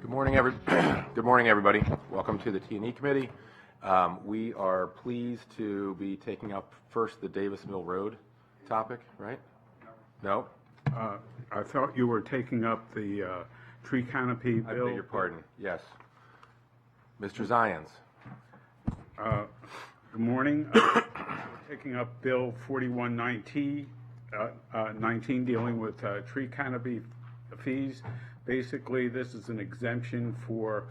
Good morning, Good morning, everybody. Welcome to the T&E Committee. We are pleased to be taking up first the Davis Mill Road topic, right? No? I thought you were taking up the tree canopy bill. I beg your pardon. Yes. Mr. Zions. Good morning. We're taking up Bill 4119, dealing with tree canopy fees. Basically, this is an exemption for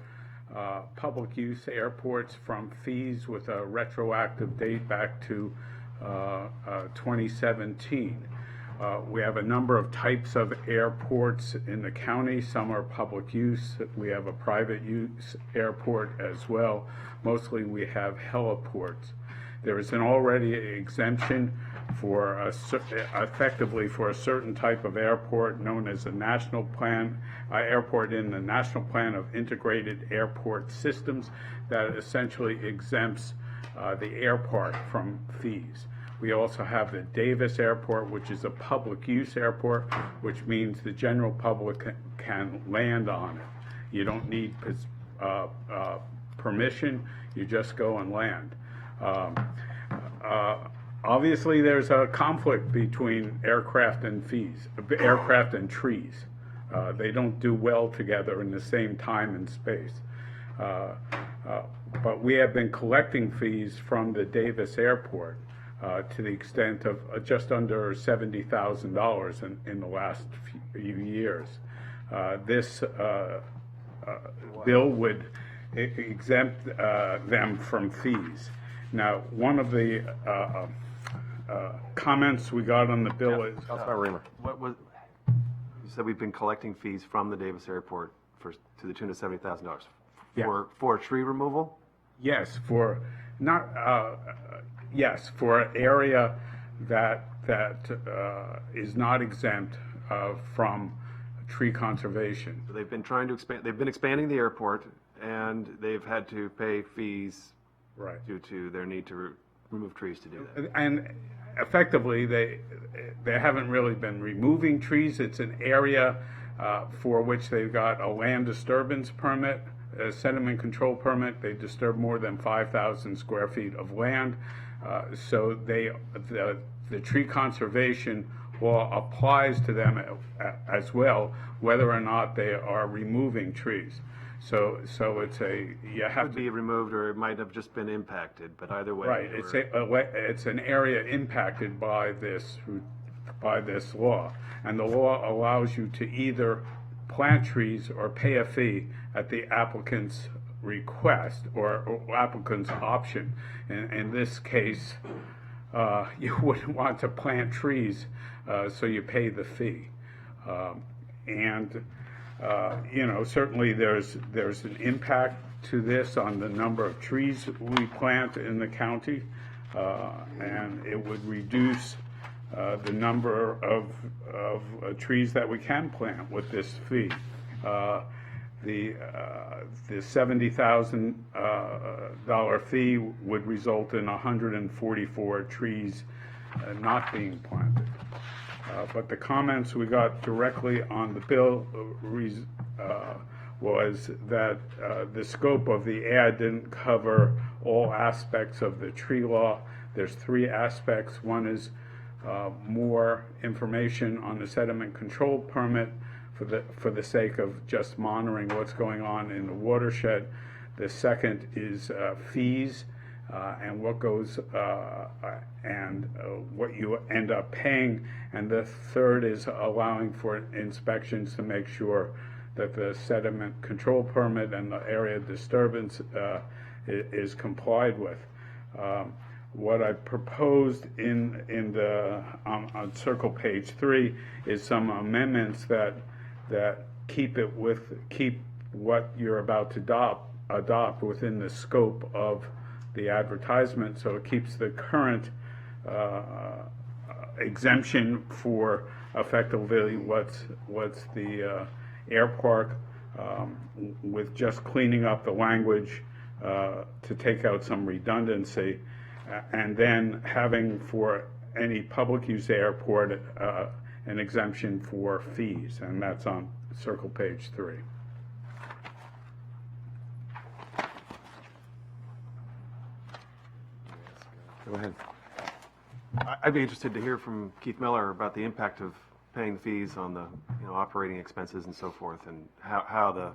public use airports from fees with a retroactive date back to 2017. We have a number of types of airports in the county. Some are public use. We have a private use airport as well. Mostly we have heliports. There is an already exemption for effectively for a certain type of airport known as a national plan airport in the National Plan of Integrated Airport Systems that essentially exempts the airport from fees. We also have the Davis Airport, which is a public use airport, which means the general public can land on it. You don't need permission, you just go and land. Obviously, there's a conflict between aircraft and trees. They don't do well together in the same time and space. But we have been collecting fees from the Davis Airport to the extent of just under $70,000 in the last few years. This bill would exempt them from fees. Now, one of the comments we got on the bill is... Councilmember Reamer. You said we've been collecting fees from the Davis Airport to the tune of $70,000 Yeah. for tree removal? Yes, for not for an area that is not exempt from tree conservation. So they've been trying to expand. They've been expanding the airport, and they've had to pay fees due to their need to remove trees to do that. And effectively, they haven't really been removing trees. It's an area for which they've got a land disturbance permit, a sediment control permit. They disturb more than 5,000 square feet of land. So the tree conservation law applies to them as well, whether or not they are removing trees. So it's you have to be removed, or it might have just been impacted. But either way, right. It's an area impacted by this law, and the law allows you to either plant trees or pay a fee at the applicant's request or applicant's option. In this case, you wouldn't want to plant trees, so you pay the fee. Certainly there's an impact to this on the number of trees we plant in the county, and it would reduce the number of trees that we can plant with this fee. The $70,000 fee would result in 144 trees not being planted. But the comments we got directly on the bill was that the scope of the ad didn't cover all aspects of the tree law. There's three aspects. One is more information on the sediment control permit for the sake of just monitoring what's going on in the watershed. The second is fees and what goes what you end up paying, and the third is allowing for inspections to make sure that the sediment control permit and the area disturbance is complied with. What I proposed in the on circle page 3 is some amendments that keep what you're about to adopt within the scope of the advertisement, so it keeps the current exemption for effectively what's the air park, with just cleaning up the language to take out some redundancy, and then having for any public use airport an exemption for fees, and that's on circle page 3. Go ahead. I'd be interested to hear from Keith Miller about the impact of paying the fees on the, operating expenses and so forth, and how the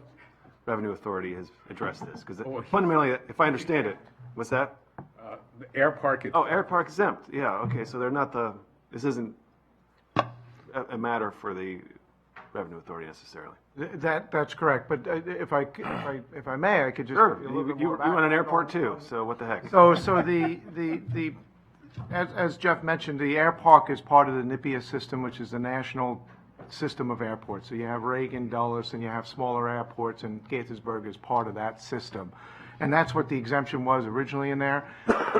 Revenue Authority has addressed this. Because fundamentally, if I understand it, what's that? The air park. Oh, air park exempt. Yeah, okay, so they're not this isn't a matter for the Revenue Authority necessarily. That's correct, but if I may, I could just. Sure, give you a little bit you more run an background airport on- too, so what the heck? So as Jeff mentioned, the air park is part of the NIPIA system, which is the national system of airports. So you have Reagan, Dulles, and you have smaller airports, and Gaithersburg is part of that system. And that's what the exemption was originally in there.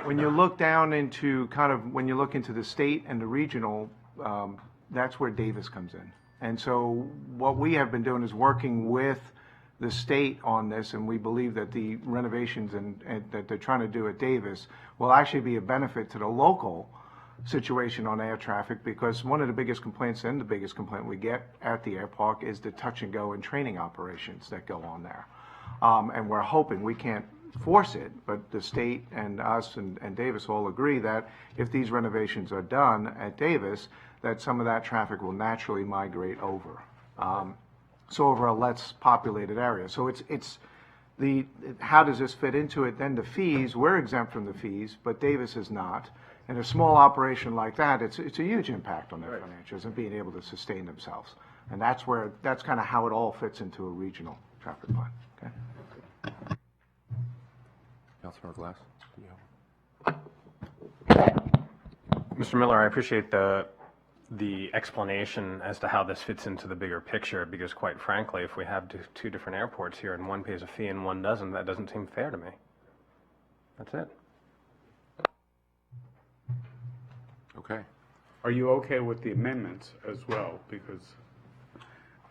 When you look down into when you look into the state and the regional, that's where Davis comes in. And so what we have been doing is working with the state on this, and we believe that the renovations and that they're trying to do at Davis will actually be a benefit to the local situation on air traffic, because one of the biggest complaints and the biggest complaint we get at the air park is the touch and go and training operations that go on there. And we're hoping, we can't force it, but the state and us and Davis all agree that if these renovations are done at Davis, that some of that traffic will naturally migrate over. So over a less populated area. So it's how does this fit into it? Then the fees, we're exempt from the fees, but Davis is not. And a small operation like that, it's a huge impact on their financials and being able to sustain themselves. And that's kind of how it all fits into a regional traffic plan. Okay. Councilmember Glass? Mr. Miller, I appreciate the explanation as to how this fits into the bigger picture, because quite frankly, if we have two different airports here and one pays a fee and one doesn't, that doesn't seem fair to me. That's it. Okay. Are you okay with the amendments as well? Because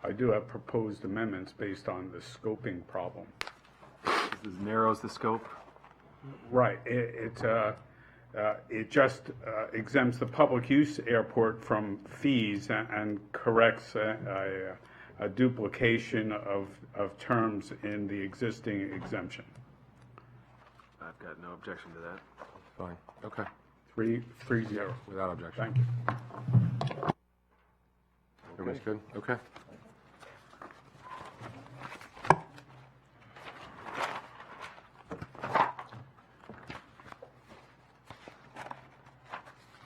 I do have proposed amendments based on the scoping problem. This narrows the scope. Right. It just exempts the public use airport from fees and corrects a duplication of terms in the existing exemption. I've got no objection to that. Fine. Okay. 3-0. Without objection. Thank you. Everybody's good? Okay.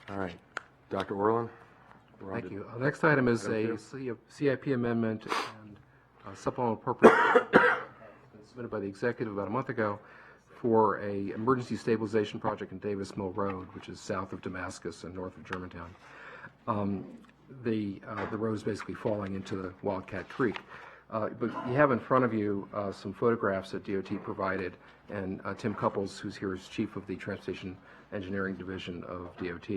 All right. Dr. Orlin? we're on Thank to you. The next item is Item a CIP amendment and supplemental appropriation submitted by the executive about a month ago for a emergency stabilization project in Davis Mill Road, which is south of Damascus and north of Germantown. The road is basically falling into the Wildcat Creek. But you have in front of you some photographs that DOT provided, and Tim Couples, who's here as chief of the Transportation Engineering Division of DOT,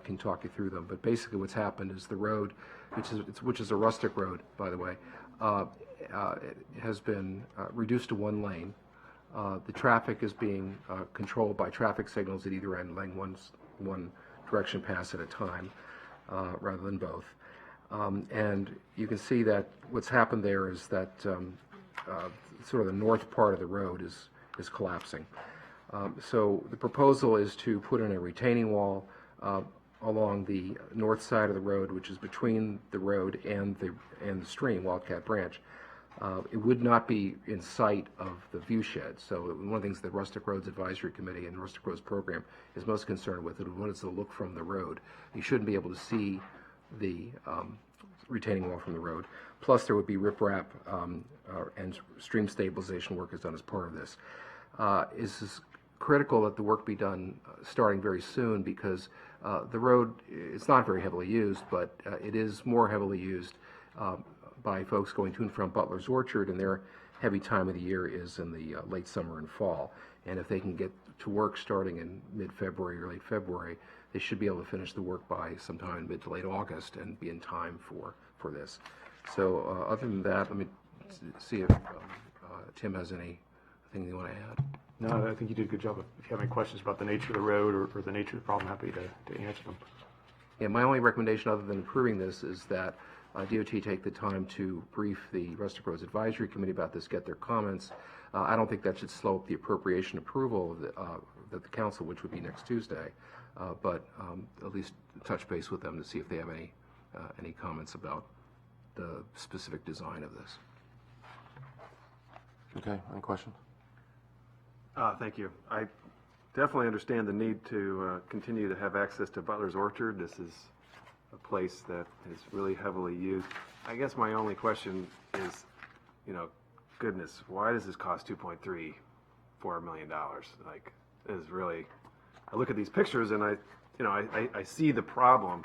can talk you through them. But basically what's happened is the road, which is a rustic road, by the way, has been reduced to one lane. The traffic is being controlled by traffic signals at either end, letting one direction pass at a time rather than both. And you can see that what's happened there is that sort of the north part of the road is collapsing. So the proposal is to put in a retaining wall along the north side of the road, which is between the road and the stream, Wildcat Branch. It would not be in sight of the view shed. So one of the things the Rustic Roads Advisory Committee and the Rustic Roads Program is most concerned with is what is the look from the road. You shouldn't be able to see the retaining wall from the road. Plus, there would be riprap and stream stabilization work is done as part of this. This is critical that the work be done starting very soon, because the road is not very heavily used, but it is more heavily used by folks going to and from Butler's Orchard, and their heavy time of the year is in the late summer and fall. And if they can get to work starting in mid-February or late February, they should be able to finish the work by sometime in mid to late August and be in time for this. So other than that, let me see if Tim has anything you want to add. No, I think you did a good job. If you have any questions about the nature of the road or the nature of the problem, happy to answer them. Yeah, my only recommendation other than approving this is that DOT take the time to brief the Rustic Roads Advisory Committee about this, get their comments. I don't think that should slow up the appropriation approval the council, which would be next Tuesday, but at least touch base with them to see if they have any comments about the specific design of this. Okay, any questions? Thank you. I definitely understand the need to continue to have access to Butler's Orchard. This is a place that is really heavily used. I guess my only question is, goodness, why does this cost $2.34 million? Like, it is really, I look at these pictures and I see the problem,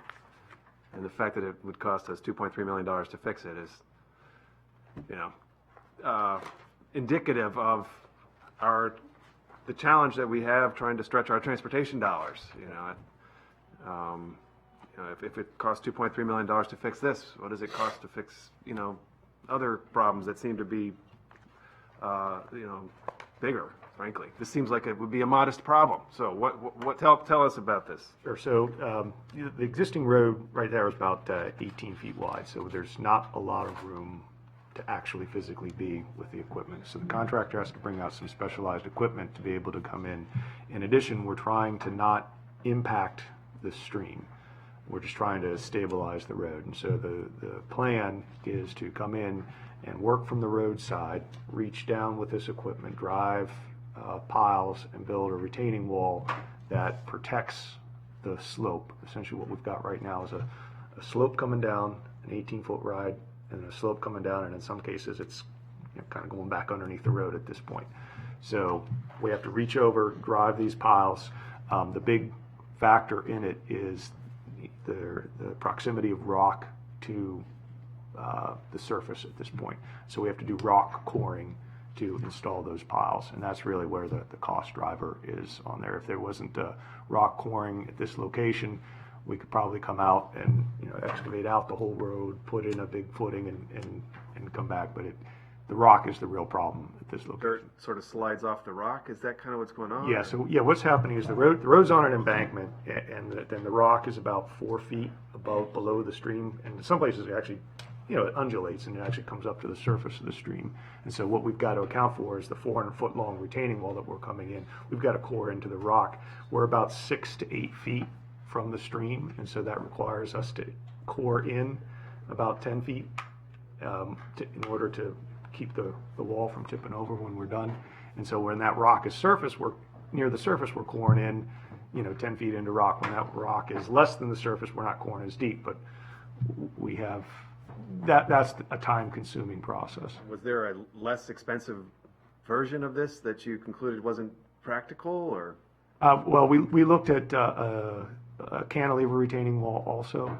and the fact that it would cost us $2.3 million to fix it is, indicative of the challenge that we have trying to stretch our transportation dollars. If it costs $2.3 million to fix this, what does it cost to fix, other problems that seem to be, bigger, frankly? This seems like it would be a modest problem. So tell us about this. Sure. So the existing road right there is about 18 feet wide, so there's not a lot of room to actually physically be with the equipment. So the contractor has to bring out some specialized equipment to be able to come in. In addition, we're trying to not impact the stream. We're just trying to stabilize the road. And so the plan is to come in and work from the roadside, reach down with this equipment, drive piles, and build a retaining wall that protects the slope. Essentially what we've got right now is a slope coming down, an 18-foot ride, and a slope coming down, and in some cases it's kind of going back underneath the road at this point. So we have to reach over, drive these piles. The big factor in it is the proximity of rock to the surface at this point. So we have to do rock coring to install those piles, and that's really where the cost driver is on there. If there wasn't rock coring at this location, we could probably come out and excavate out the whole road, put in a big footing, and come back. But the rock is the real problem at this location. Dirt sort of slides off the rock. Is that kind of what's going on? Yeah. So what's happening is the road's on an embankment, and then the rock is about 4 feet below the stream, and in some places it actually, it undulates and it actually comes up to the surface of the stream. And so what we've got to account for is the 400-foot long retaining wall that we're coming in. We've got to core into the rock. We're about 6 to 8 feet from the stream, and so that requires us to core in about 10 feet in order to keep the wall from tipping over when we're done. And so when that rock is surface, we're near the surface, we're coring in 10 feet into rock. When that rock is less than the surface, we're not coring as deep, but we have that's a time-consuming process. Was there a less expensive version of this that you concluded wasn't practical, or? Well, we looked at a cantilever retaining wall also.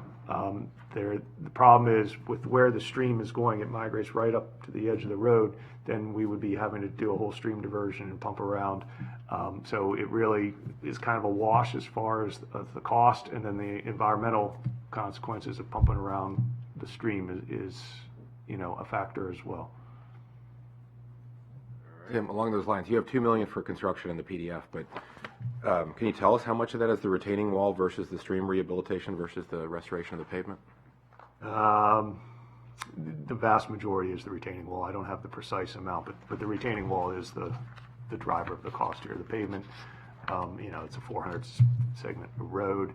The problem is with where the stream is going, it migrates right up to the edge of the road. Then we would be having to do a whole stream diversion and pump around. So it really is kind of a wash as far as the cost, and then the environmental consequences of pumping around the stream is a factor as well. Tim, along those lines, you have $2 million for construction in the PDF, but can you tell us how much of that is the retaining wall versus the stream rehabilitation versus the restoration of the pavement? The vast majority is the retaining wall. I don't have the precise amount, but the retaining wall is the driver of the cost here. The pavement, it's a 400 segment road,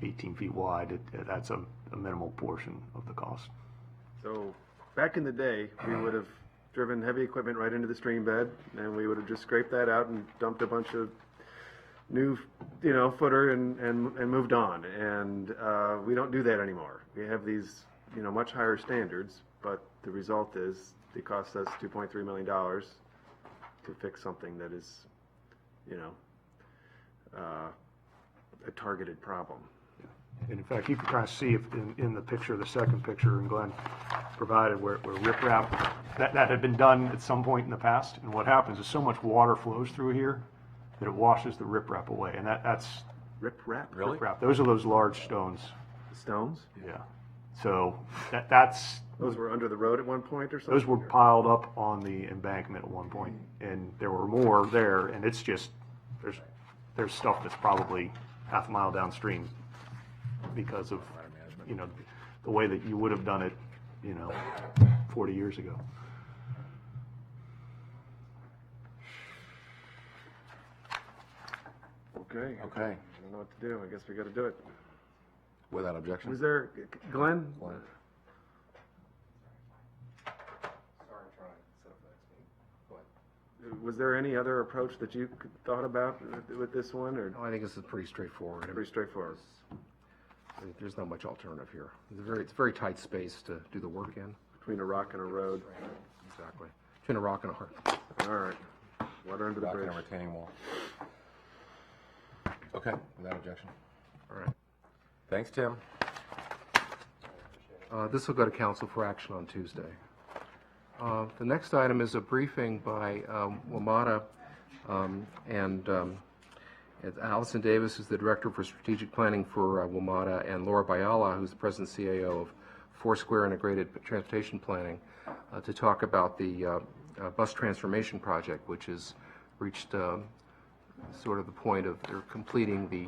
18 feet wide. That's a minimal portion of the cost. So back in the day, we would have driven heavy equipment right into the stream bed, and we would have just scraped that out and dumped a bunch of new, footer and moved on. And we don't do that anymore. We have these, much higher standards, but the result is it costs us $2.3 million to fix something that is, a targeted problem. And in fact, you can kind of see if in the picture, the second picture, and Glenn provided where riprap, that had been done at some point in the past. And what happens is so much water flows through here that it washes the riprap away. And that's Riprap? Really? riprap. Those are those large stones. Stones? Yeah. So that's Those were under the road at one point or something? those were piled up on the embankment at one point, and there were more there. And it's just there's stuff that's probably half a mile downstream because of the way that you would have done it 40 years ago. Okay. Okay. I don't know what to do. I guess we got to do it. Without objection? Was there, Glenn? Was there any other approach that you thought about with this one, or I think this is pretty straightforward. pretty straightforward? There's not much alternative here. It's a very tight space to do the work in. Between a rock and a road? Exactly. Between a rock and a hard. All right. Water under the Rock and bridge. a retaining wall. Okay, without objection. All right. Thanks, Tim. This will go to council for action on Tuesday. The next item is a briefing by WMATA, and Allison Davis is the Director for Strategic Planning for WMATA, and Laura Bayala, who's the President and CAO of Foursquare Integrated Transportation Planning, to talk about the bus transformation project, which has reached sort of the point of they're completing the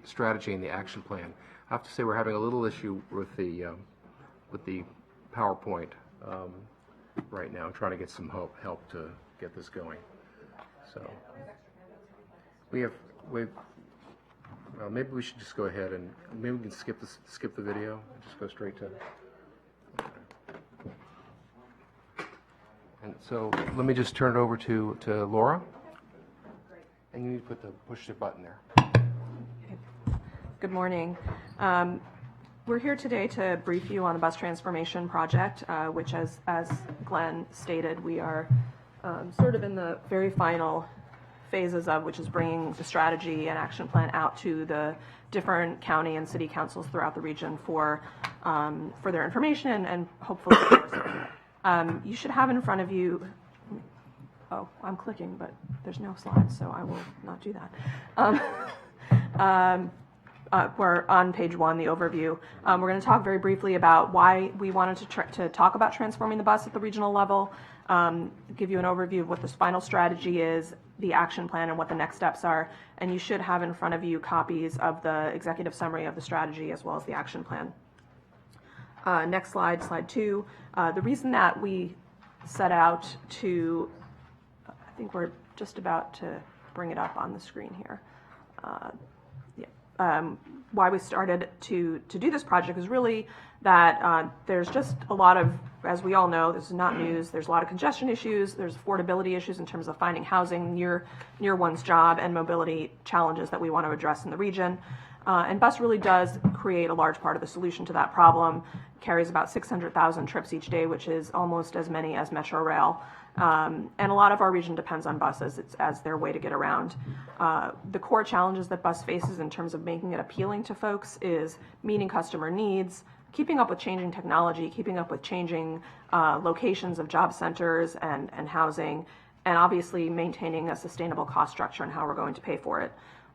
strategy and the action plan. I have to say we're having a little issue with the PowerPoint right now, trying to get some help to get this going. So maybe we should just go ahead and maybe we can skip the video and just go straight to. And so let me just turn it over to Laura. And you need to push the button there. Good morning. We're here today to brief you on the bus transformation project, which, as Glenn stated, we are sort of in the very final phases of, which is bringing the strategy and action plan out to the different county and city councils throughout the region for their information and hopefully. You should have in front of you. Oh, I'm clicking, but there's no slides, so I will not do that. We're on page 1, the overview. We're going to talk very briefly about why we wanted to talk about transforming the bus at the regional level, give you an overview of what the final strategy is, the action plan, and what the next steps are. And you should have in front of you copies of the executive summary of the strategy as well as the action plan. Next slide, slide 2. The reason that we set out to, I think we're just about to bring it up on the screen here. Why we started to do this project is really that there's just a lot of, as we all know, this is not news, there's a lot of congestion issues, there's affordability issues in terms of finding housing near one's job, and mobility challenges that we want to address in the region. And bus really does create a large part of the solution to that problem. Carries about 600,000 trips each day, which is almost as many as Metro Rail. And a lot of our region depends on buses as their way to get around. The core challenges that bus faces in terms of making it appealing to folks is meeting customer needs, keeping up with changing technology, keeping up with changing locations of job centers and housing, and obviously maintaining a sustainable cost structure and how we're going to pay for it.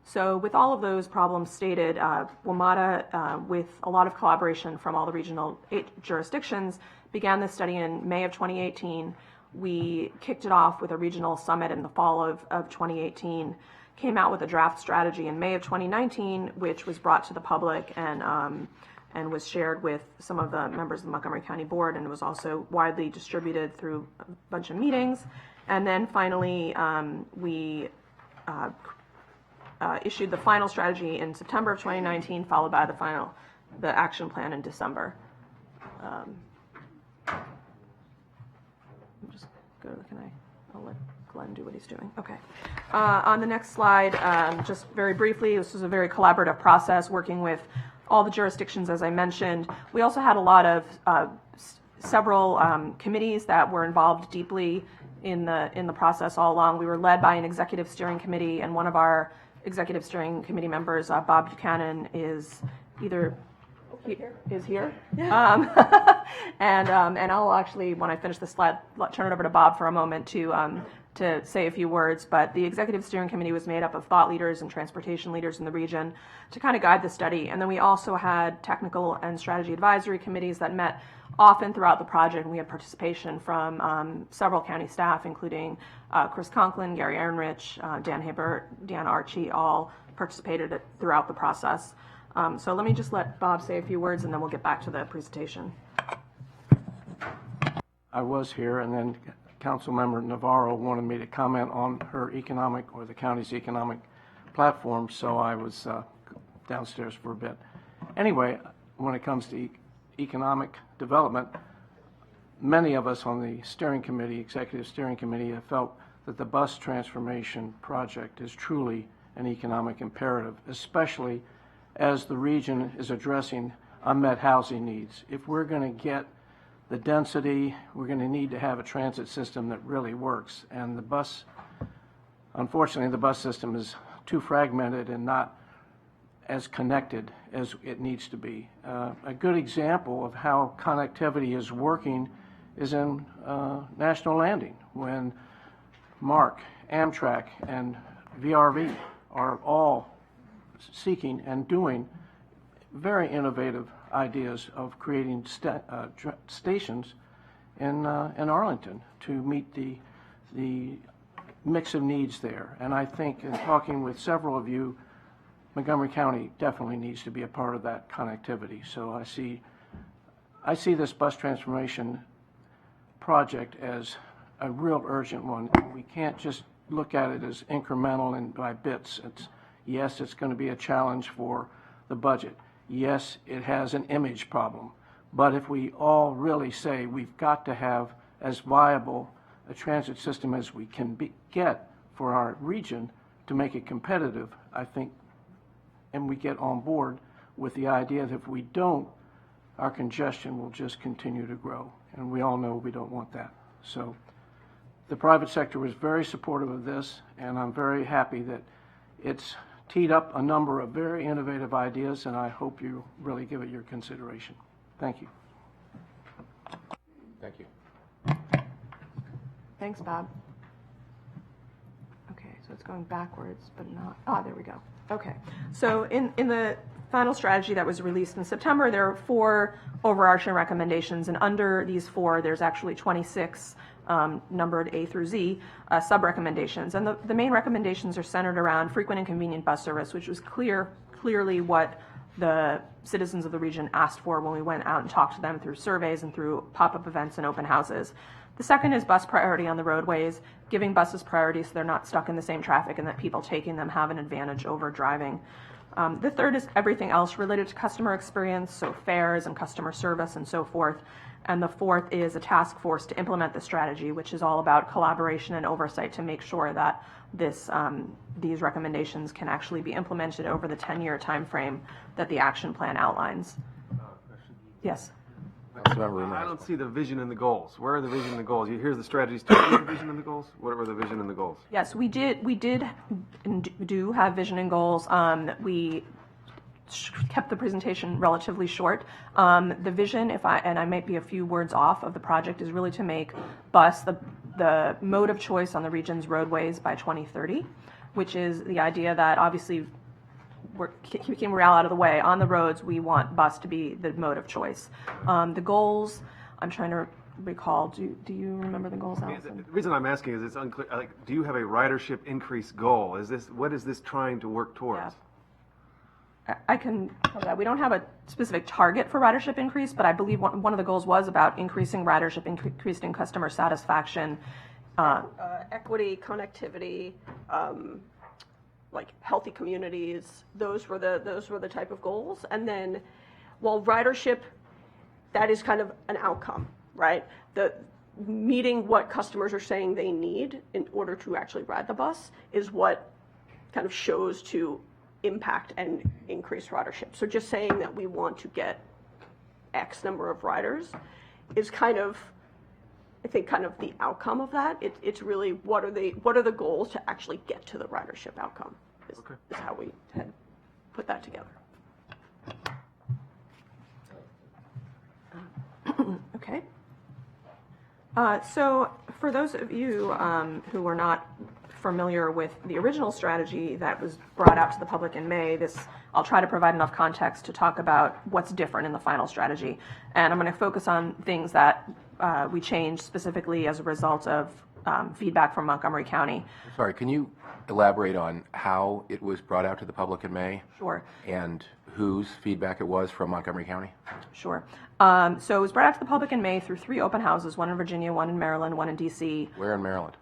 So with all of those problems stated, WMATA, with a lot of collaboration from all the regional 8 jurisdictions, began this study in May of 2018. We kicked it off with a regional summit in the fall of 2018, came out with a draft strategy in May of 2019, which was brought to the public and was shared with some of the members of the Montgomery County Board, and was also widely distributed through a bunch of meetings. And then finally, we issued the final strategy in September of 2019, followed by the action plan in December. I'll let Glenn do what he's doing. Okay. On the next slide, just very briefly, this was a very collaborative process working with all the jurisdictions, as I mentioned. We also had a lot of several committees that were involved deeply in the process all along. We were led by an executive steering committee, and one of our executive steering committee members, Bob Buchanan, is either here. And I'll actually, when I finish the slide, turn it over to Bob for a moment to say a few words. But the executive steering committee was made up of thought leaders and transportation leaders in the region to kind of guide the study. And then we also had technical and strategy advisory committees that met often throughout the project, and we had participation from several county staff, including Chris Conklin, Gary Ehrenrich, Dan Hibbert, Dan Archie, all participated throughout the process. So let me just let Bob say a few words, and then we'll get back to the presentation. I was here, and then Councilmember Navarro wanted me to comment on her economic, or the county's economic platform, so I was downstairs for a bit. Anyway, when it comes to economic development, many of us on the steering committee, executive steering committee, have felt that the bus transformation project is truly an economic imperative, especially as the region is addressing unmet housing needs. If we're going to get the density, we're going to need to have a transit system that really works. And the bus, unfortunately, the bus system is too fragmented and not as connected as it needs to be. A good example of how connectivity is working is in National Landing, when MARC, Amtrak, and VRV are all seeking and doing very innovative ideas of creating stations in Arlington to meet the mix of needs there. And I think, in talking with several of you, Montgomery County definitely needs to be a part of that connectivity. So I see this bus transformation project as a real urgent one. We can't just look at it as incremental and by bits. Yes, it's going to be a challenge for the budget. Yes, it has an image problem. But if we all really say we've got to have as viable a transit system as we can get for our region to make it competitive, I think, and we get on board with the idea that if we don't, our congestion will just continue to grow. And we all know we don't want that. So the private sector was very supportive of this, and I'm very happy that it's teed up a number of very innovative ideas, and I hope you really give it your consideration. Thank you. Thank you. Thanks, Bob. Okay, so it's going backwards, but not, there we go. Okay, so in the final strategy that was released in September, there are 4 overarching recommendations, and under these 4, there's actually 26 numbered A through Z sub-recommendations. And the main recommendations are centered around frequent and convenient bus service, which was clearly what the citizens of the region asked for when we went out and talked to them through surveys and through pop-up events and open houses. The second is bus priority on the roadways, giving buses priority so they're not stuck in the same traffic and that people taking them have an advantage over driving. The third is everything else related to customer experience, so fares and customer service and so forth. And the fourth is a task force to implement the strategy, which is all about collaboration and oversight to make sure that these recommendations can actually be implemented over the 10-year time frame that the action plan outlines. Yes. I don't see the vision and the goals. Where are the vision and the goals? Here's the strategies. Do the vision and the goals? What were the vision and the goals? Yes, we do have vision and goals. We kept the presentation relatively short. The vision, and I might be a few words off of the project, is really to make bus the mode of choice on the region's roadways by 2030, which is the idea that obviously keeping rail out of the way. On the roads, we want bus to be the mode of choice. The goals, I'm trying to recall. Do you remember the goals, Allison? The reason I'm asking is it's unclear. Like, do you have a ridership increase goal? What is this trying to work towards? Yeah. I can tell that. We don't have a specific target for ridership increase, but I believe one of the goals was about increasing ridership, increasing customer satisfaction. Equity, connectivity, like healthy communities. Those were the type of goals. And then, while ridership, that is kind of an outcome, right? The meeting what customers are saying they need in order to actually ride the bus is what kind of shows to impact and increase ridership. So just saying that we want to get X number of riders is kind of, I think, kind of the outcome of that. It's really what are the goals to actually get to the ridership outcome is how we had put that together. Okay. So for those of you who are not familiar with the original strategy that was brought out to the public in May, I'll try to provide enough context to talk about what's different in the final strategy. And I'm going to focus on things that we changed specifically as a result of feedback from Montgomery County. Sorry, can you elaborate on how it was brought out to the public in May? Sure. And whose feedback it was from Montgomery County? Sure. So it was brought out to the public in May through 3 open houses, one in Virginia, one in Maryland, one in D.C. Where in Maryland?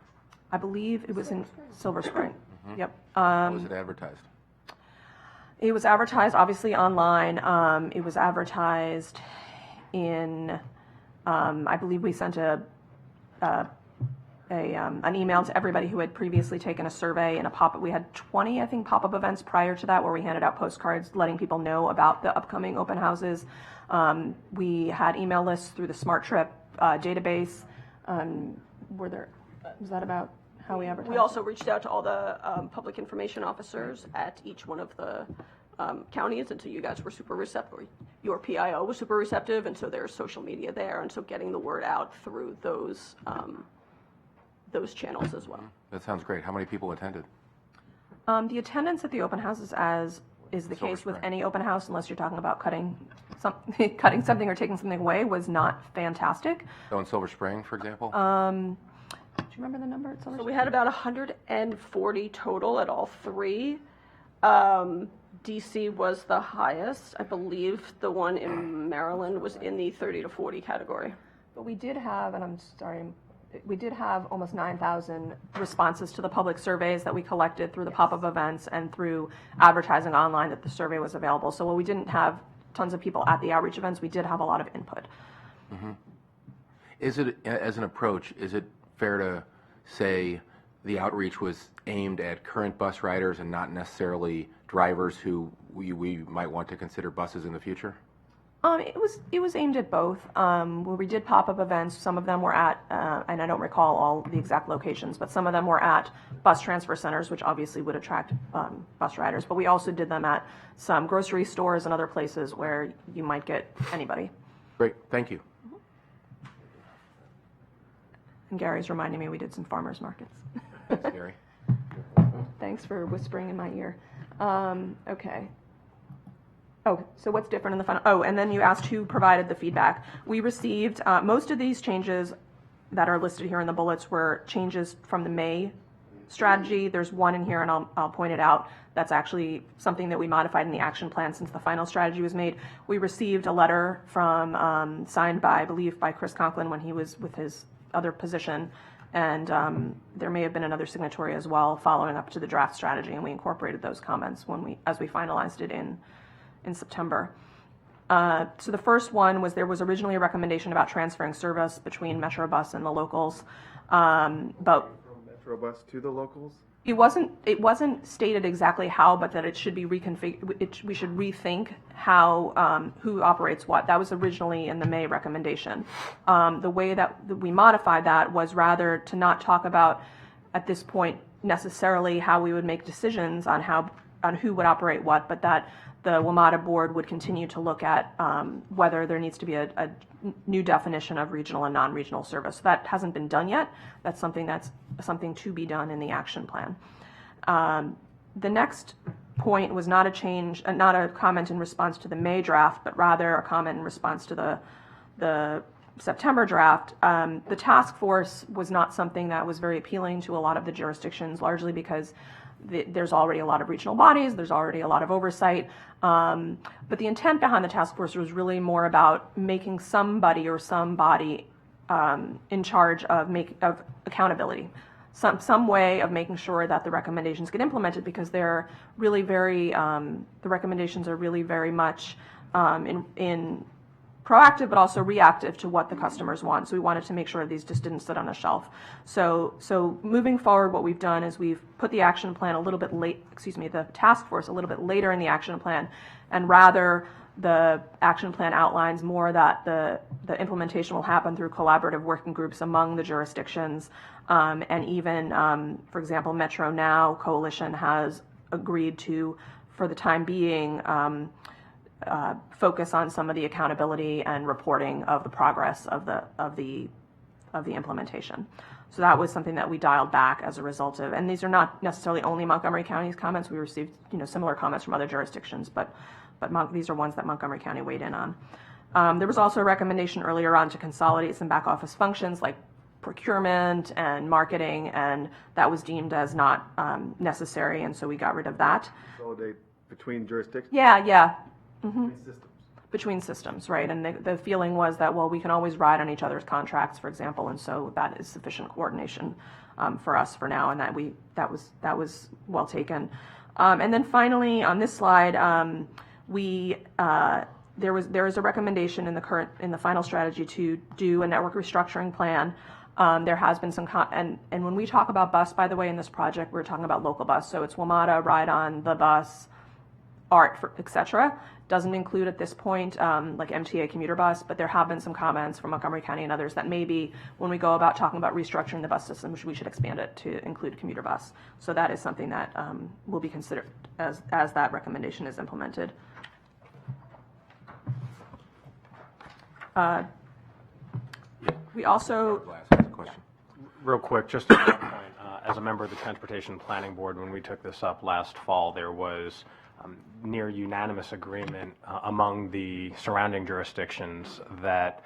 I believe it was in Silver Spring. Yep. How was it advertised? It was advertised, obviously, online. It was advertised in, I believe we sent an email to everybody who had previously taken a survey and a pop-up. We had 20, I think, pop-up events prior to that where we handed out postcards letting people know about the upcoming open houses. We had email lists through the Smart Trip database. Was that about how we advertised? We also reached out to all the public information officers at each one of the counties, and so you guys were super receptive. Your PIO was super receptive, and so there's social media there, and so getting the word out through those channels as well. That sounds great. How many people attended? The attendance at the open houses, as is the case with any open house, unless you're talking about cutting something or taking something away, was not fantastic. So in Silver Spring, for example? Do you remember the number at Silver So Spring? we had about 140 total at all 3. DC was the highest. I believe the one in Maryland was in the 30 to 40 category. But we did have, and I'm sorry, we did have almost 9,000 responses to the public surveys that we collected through the pop-up events and through advertising online that the survey was available. So while we didn't have tons of people at the outreach events, we did have a lot of input. Is it, as an approach, is it fair to say the outreach was aimed at current bus riders and not necessarily drivers who we might want to consider buses in the future? It was aimed at both. Where we did pop-up events, some of them were at, and I don't recall all the exact locations, but some of them were at bus transfer centers, which obviously would attract bus riders. But we also did them at some grocery stores and other places where you might get anybody. Great, thank you. And Gary's reminding me we did some farmers markets. Thanks, Gary. Thanks for whispering in my ear. Okay. Oh, so what's different in the final? Oh, and then you asked who provided the feedback. We received, most of these changes that are listed here in the bullets were changes from the May strategy. There's one in here, and I'll point it out. That's actually something that we modified in the action plan since the final strategy was made. We received a letter from, signed by, I believe, by Chris Conklin when he was with his other position, and there may have been another signatory as well following up to the draft strategy, and we incorporated those comments as we finalized it in September. So the first one was there was originally a recommendation about transferring service between Metrobus and the locals, but From Metrobus to the locals? it wasn't stated exactly how, but that it should be reconfigured. We should rethink how who operates what. That was originally in the May recommendation. The way that we modified that was rather to not talk about at this point necessarily how we would make decisions on who would operate what, but that the WMATA board would continue to look at whether there needs to be a new definition of regional and non-regional service. So that hasn't been done yet. That's something to be done in the action plan. The next point was not a comment in response to the May draft, but rather a comment in response to the September draft. The task force was not something that was very appealing to a lot of the jurisdictions, largely because there's already a lot of regional bodies, there's already a lot of oversight, but the intent behind the task force was really more about making somebody or some body in charge of accountability, some way of making sure that the recommendations get implemented, because they're really the recommendations are really very much in proactive but also reactive to what the customers want. So we wanted to make sure these just didn't sit on a shelf. So moving forward, what we've done is we've put the action plan the task force a little bit later in the action plan, and rather the action plan outlines more that the implementation will happen through collaborative working groups among the jurisdictions, and even, for example, Metro Now Coalition has agreed to, for the time being, focus on some of the accountability and reporting of the progress of the implementation. So that was something that we dialed back as a result of, and these are not necessarily only Montgomery County's comments. We received similar comments from other jurisdictions, but these are ones that Montgomery County weighed in on. There was also a recommendation earlier on to consolidate some back office functions like procurement and marketing, and that was deemed as not necessary, and so we got rid of that. Consolidate between jurisdictions? Yeah. Between systems. Between systems, right? And the feeling was that, well, we can always ride on each other's contracts, for example, and so that is sufficient coordination for us for now, and that was well taken. And then finally, on this slide, there is a recommendation in the final strategy to do a network restructuring plan. There has been some, and when we talk about bus, by the way, in this project, we're talking about local bus, so it's WMATA, Ride On, the bus, ART, etc. Doesn't include at this point like MTA commuter bus, but there have been some comments from Montgomery County and others that maybe when we go about talking about restructuring the bus system, we should expand it to include commuter bus. So that is something that will be considered as that recommendation is implemented. We also, Question. Real quick, just at that point, as a member of the Transportation Planning Board, when we took this up last fall, there was near unanimous agreement among the surrounding jurisdictions that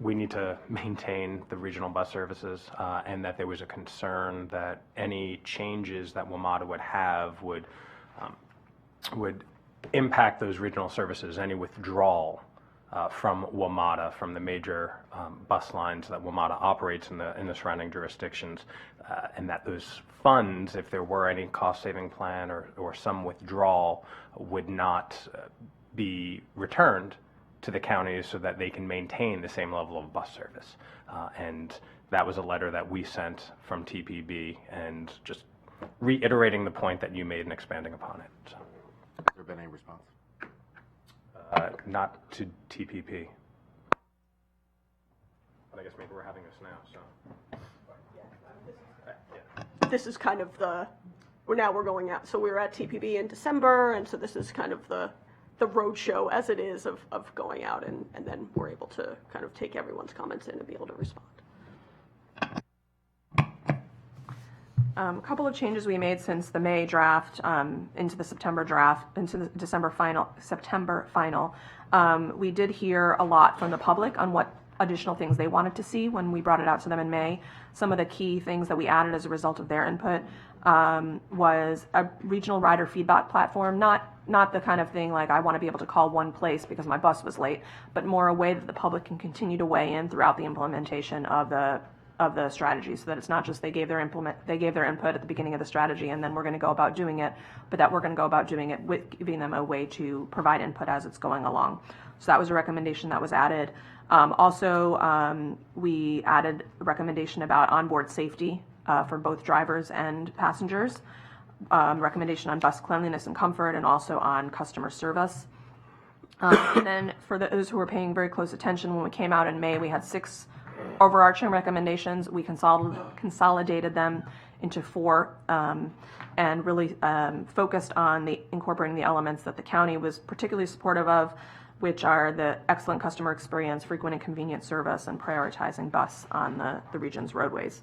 we need to maintain the regional bus services, and that there was a concern that any changes that WMATA would have would impact those regional services, any withdrawal from WMATA, from the major bus lines that WMATA operates in the surrounding jurisdictions, and that those funds, if there were any cost-saving plan or some withdrawal, would not be returned to the counties so that they can maintain the same level of bus service. And that was a letter that we sent from TPB, and just reiterating the point that you made and expanding upon it. So. Has there been any response? Not to TPP. But I guess maybe we're having this now, so. This is kind of we're going out. So we were at TPB in December, and so this is kind of the road show as it is of going out, and then we're able to kind of take everyone's comments in and be able to respond. A couple of changes we made since the May draft into the September draft, into the September final. We did hear a lot from the public on what additional things they wanted to see when we brought it out to them in May. Some of the key things that we added as a result of their input was a regional rider feedback platform, not the kind of thing like I want to be able to call one place because my bus was late, but more a way that the public can continue to weigh in throughout the implementation of the strategy, so that it's not just they gave their input at the beginning of the strategy and then we're going to go about doing it, but that we're going to go about doing it with giving them a way to provide input as it's going along. So that was a recommendation that was added. Also, we added a recommendation about onboard safety for both drivers and passengers, recommendation on bus cleanliness and comfort, and also on customer service. And then for those who were paying very close attention, when we came out in May, we had 6 overarching recommendations. We consolidated them into 4 and really focused on incorporating the elements that the county was particularly supportive of, which are the excellent customer experience, frequent and convenient service, and prioritizing bus on the region's roadways.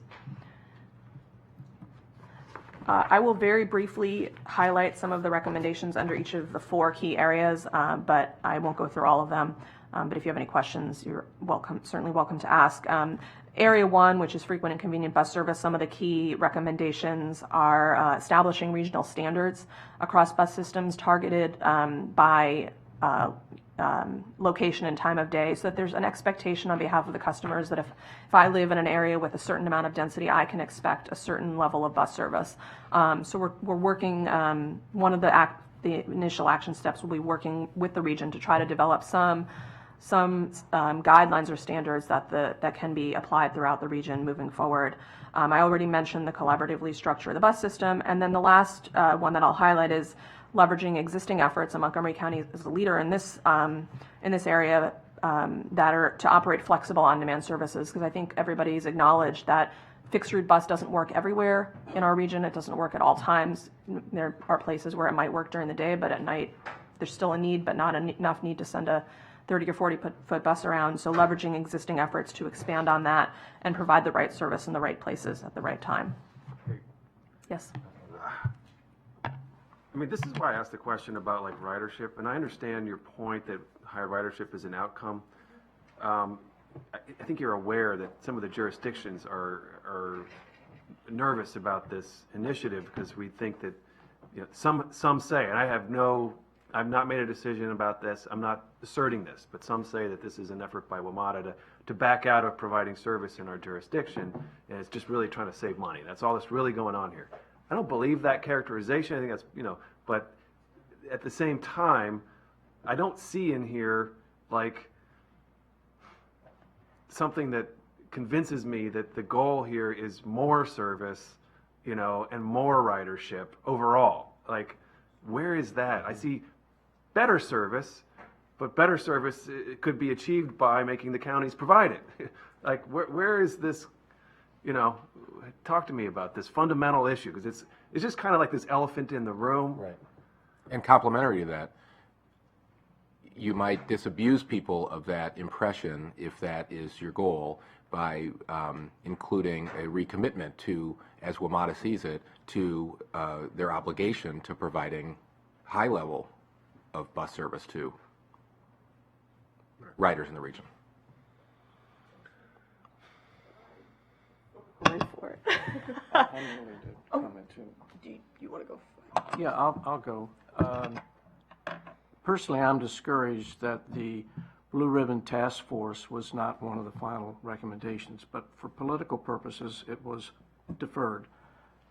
I will very briefly highlight some of the recommendations under each of the 4 key areas, but I won't go through all of them. But if you have any questions, you're certainly welcome to ask. Area 1, which is frequent and convenient bus service, some of the key recommendations are establishing regional standards across bus systems targeted by location and time of day, so that there's an expectation on behalf of the customers that if I live in an area with a certain amount of density, I can expect a certain level of bus service. So we're working, one of the initial action steps will be working with the region to try to develop some guidelines or standards that can be applied throughout the region moving forward. I already mentioned the collaboratively structure of the bus system, and then the last one that I'll highlight is leveraging existing efforts, and Montgomery County is a leader in this area, that are to operate flexible on-demand services, because I think everybody's acknowledged that fixed route bus doesn't work everywhere in our region. It doesn't work at all times. There are places where it might work during the day, but at night there's still a need, but not enough need to send a 30 or 40 foot bus around. So leveraging existing efforts to expand on that and provide the right service in the right places at the right time. Yes. I mean, this is why I asked the question about like ridership, and I understand your point that higher ridership is an outcome. I think you're aware that some of the jurisdictions are nervous about this initiative because we think that, you know, some say, and I've not made a decision about this, I'm not asserting this, but some say that this is an effort by WMATA to back out of providing service in our jurisdiction, and it's just really trying to save money. That's all that's really going on here. I don't believe that characterization. I think that's, you know, but at the same time, I don't see in here like something that convinces me that the goal here is more service, you know, and more ridership overall. Like, where is that? I see better service, but better service could be achieved by making the counties provide it. Like, where is this, you know, talk to me about this fundamental issue, because it's just kind of like this elephant in the room. Right. And complementary to that, you might disabuse people of that impression, if that is your goal, by including a recommitment to, as WMATA sees it, to their obligation to providing high level of bus service to riders in the region. Going for it. I'm willing to comment too. Do you want to go? Yeah, I'll go. Personally, I'm discouraged that the Blue Ribbon Task Force was not one of the final recommendations, but for political purposes, it was deferred.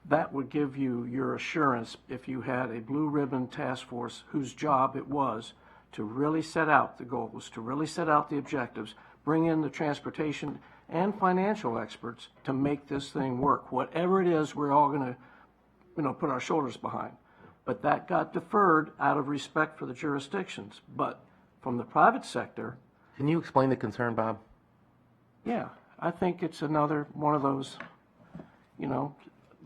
That would give you your assurance if you had a Blue Ribbon Task Force whose job it was to really set out the goals, to really set out the objectives, bring in the transportation and financial experts to make this thing work. Whatever it is, we're all going to, you know, put our shoulders behind. But that got deferred out of respect for the jurisdictions. But from the private sector, Can you explain the concern, Bob? yeah, I think it's another one of those, you know,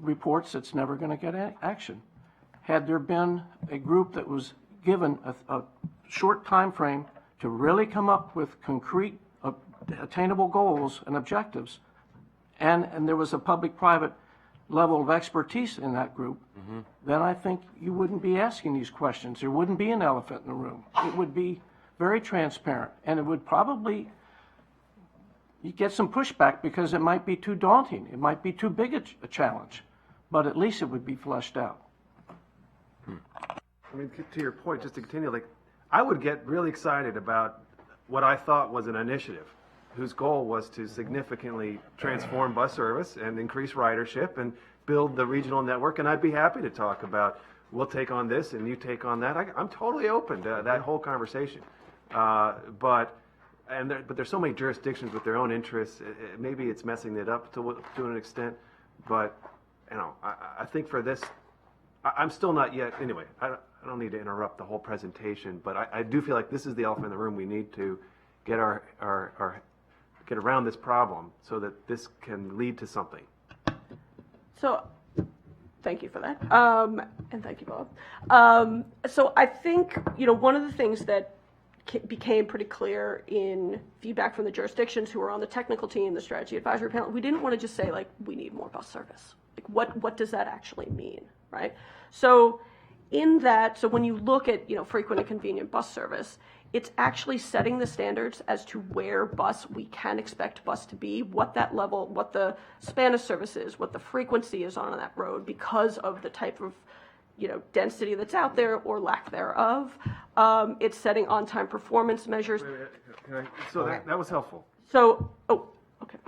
reports that's never going to get action. Had there been a group that was given a short time frame to really come up with concrete, attainable goals and objectives, and there was a public-private level of expertise in that group, then I think you wouldn't be asking these questions. There wouldn't be an elephant in the room. It would be very transparent, and it would probably, you get some pushback because it might be too daunting. It might be too big a challenge, but at least it would be fleshed out. I mean, to your point, just to continue, like, I would get really excited about what I thought was an initiative whose goal was to significantly transform bus service and increase ridership and build the regional network. And I'd be happy to talk about, we'll take on this and you take on that. I'm totally open to that whole conversation. But there's so many jurisdictions with their own interests. Maybe it's messing it up to an extent. But, you know, I think for this, I'm still not yet, anyway, I don't need to interrupt the whole presentation, but I do feel like this is the elephant in the room. We need to get get around this problem so that this can lead to something. So, thank you for that, and thank you, Bob. So I think, you know, one of the things that became pretty clear in feedback from the jurisdictions who were on the technical team, the strategy advisory panel, we didn't want to just say, like, we need more bus service. Like, what does that actually mean, right? So in that, so when you look at, you know, frequent and convenient bus service, it's actually setting the standards as to where we can expect bus to be, what that level, what the span of service is, what the frequency is on that road because of the type of, you know, density that's out there or lack thereof. It's setting on-time performance measures. So that was helpful, So, oh, okay.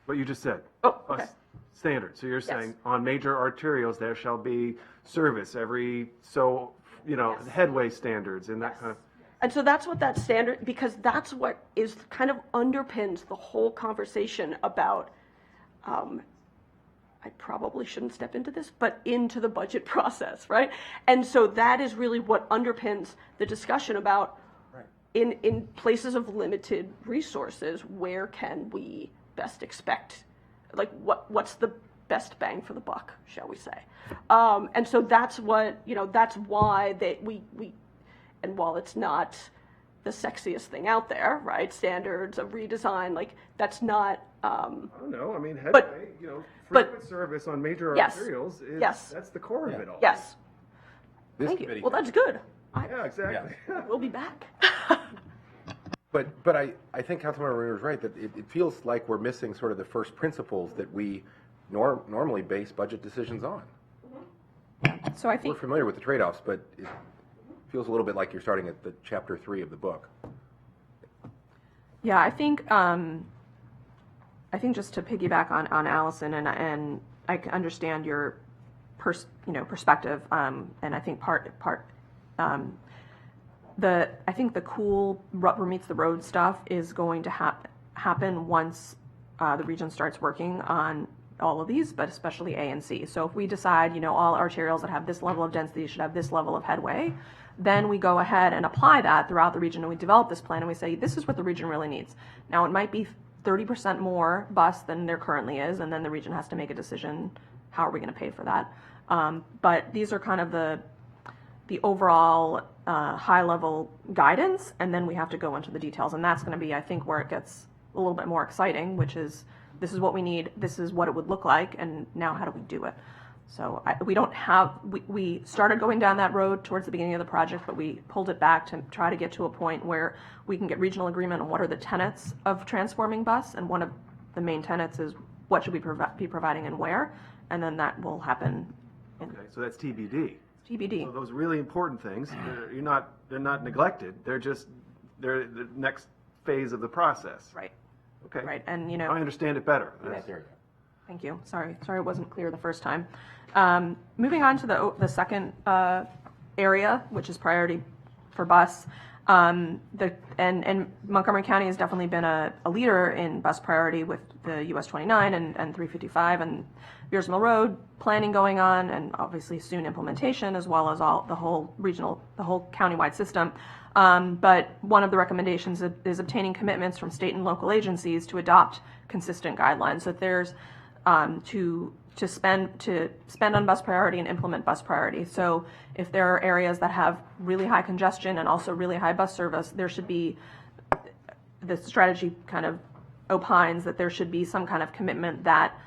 what you just said. Oh, okay. Standard. So you're saying on major arterials there shall be service every, so, you know, headway standards and that kind of. And so that's what that standard, because that's what is kind of underpins the whole conversation about, I probably shouldn't step into this, but into the budget process, right? And so that is really what underpins the discussion about in places of limited resources, where can we best expect, like what's the best bang for the buck, shall we say? And so that's what, you know, that's why we and while it's not the sexiest thing out there, right? Standards of redesign, like that's not. I don't know. I mean, headway, you know, frequent service on major arterials is that's the core of it all. Yes. This Thank you. committee- Well, that's good. Yeah, exactly. We'll be back. But I think Councilmember Reader is right, that it feels like we're missing sort of the first principles that we normally base budget decisions on. So I We're think, familiar with the trade-offs, but it feels a little bit like you're starting at the chapter 3 of the book. yeah, I think just to piggyback on Allison, and I can understand your perspective, and I think I think the cool rubber meets the road stuff is going to happen once the region starts working on all of these, but especially A and C. So if we decide, all arterials that have this level of density should have this level of headway, then we go ahead and apply that throughout the region, and we develop this plan, and we say, this is what the region really needs. Now, it might be 30% more bus than there currently is, and then the region has to make a decision, how are we going to pay for that? But these are kind of the overall high-level guidance, and then we have to go into the details, and that's going to be, I think, where it gets a little bit more exciting, which is, this is what we need, this is what it would look like, and now how do we do it? So we started going down that road towards the beginning of the project, but we pulled it back to try to get to a point where we can get regional agreement on what are the tenets of transforming bus, and one of the main tenets is what should we be providing and where, and then that will happen in Okay, so that's TBD. TBD. So those really important things, they're not neglected. They're the next phase of the process. Right. Okay. Right, and I understand it better. Thank you. Sorry it wasn't clear the first time. Moving on to the second area, which is priority for bus. And Montgomery County has definitely been a leader in bus priority with the US 29 and 355 and Beers Mill Road planning going on, and obviously soon implementation, as well as the whole countywide system. But one of the recommendations is obtaining commitments from state and local agencies to adopt consistent guidelines. So there's to spend on bus priority and implement bus priority. So if there are areas that have really high congestion and also really high bus service, there should be, the strategy kind of opines that there should be some kind of commitment that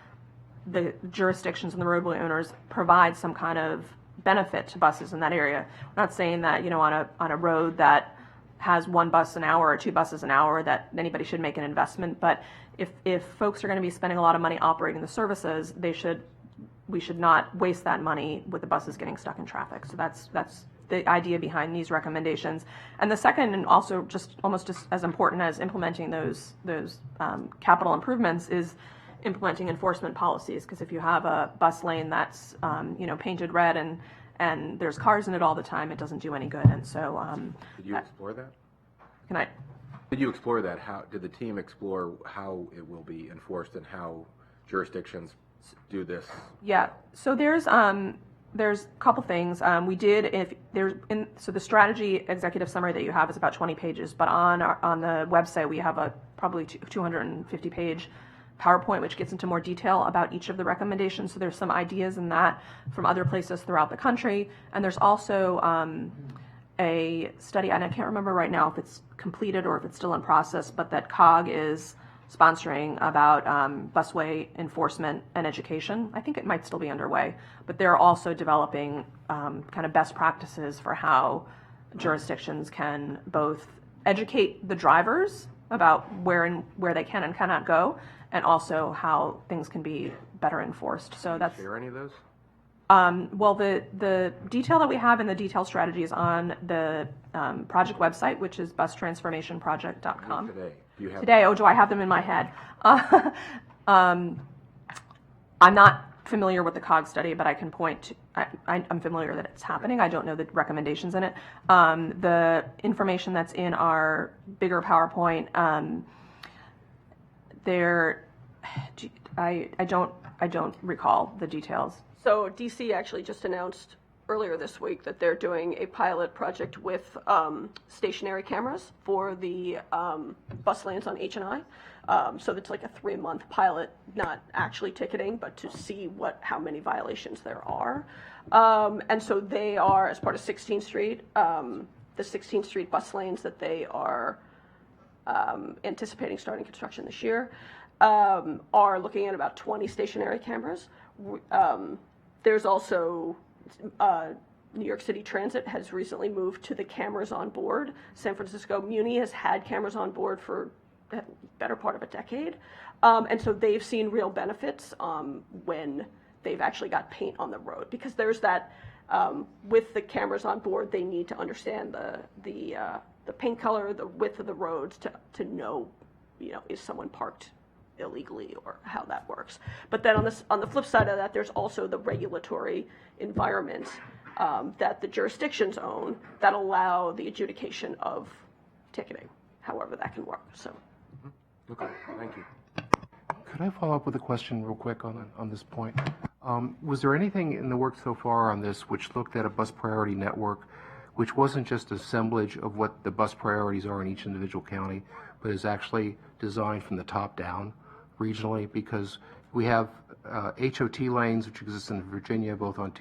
the jurisdictions and the roadway owners provide some kind of benefit to buses in that area. We're not saying that, on a road that has one bus an hour or two buses an hour that anybody should make an investment, but if folks are going to be spending a lot of money operating the services, we should not waste that money with the buses getting stuck in traffic. So that's the idea behind these recommendations. And the second, and also just almost as important as implementing those capital improvements, is implementing enforcement policies. Because if you have a bus lane that's painted red and there's cars in it all the time, it doesn't do any good. And so did you explore that? Can I? Did you explore that? How did the team explore how it will be enforced and how jurisdictions do this? Yeah. So there's a couple things. So the strategy executive summary that you have is about 20 pages, but on the website we have a probably 250 page PowerPoint which gets into more detail about each of the recommendations. So there's some ideas in that from other places throughout the country, and there's also a study, and I can't remember right now if it's completed or if it's still in process, but that COG is sponsoring about busway enforcement and education. I think it might still be underway, but they're also developing kind of best practices for how jurisdictions can both educate the drivers about where they can and cannot go, and also how things can be better enforced. So that's. Share any of those? Well, the detail that we have in the detailed strategy is on the project website, which is bustransformationproject.com. Today. Do you have Today, do I have them in my head? I'm not familiar with the COG study, but I can point to, I'm familiar that it's happening. I don't know the recommendations in it. The information that's in our bigger PowerPoint, I don't recall the details. So DC actually just announced earlier this week that they're doing a pilot project with stationary cameras for the bus lanes on H&I. So it's like a 3-month pilot, not actually ticketing, but to see how many violations there are. And so they are, as part of 16th Street, the 16th Street bus lanes that they are anticipating starting construction this year, are looking at about 20 stationary cameras. There's also New York City Transit has recently moved to the cameras on board. San Francisco Muni has had cameras on board for the better part of a decade. And so they've seen real benefits when they've actually got paint on the road, because there's that, with the cameras on board, they need to understand the paint color, the width of the roads to know, is someone parked illegally or how that works. But then on the flip side of that, there's also the regulatory environment that the jurisdictions own that allow the adjudication of ticketing, however that can work. So, Okay, thank you. Could I follow up with a question real quick on this point? Was there anything in the work so far on this which looked at a bus priority network, which wasn't just assemblage of what the bus priorities are in each individual county, but is actually designed from the top down regionally? Because we have HOT lanes, which exist in Virginia, both on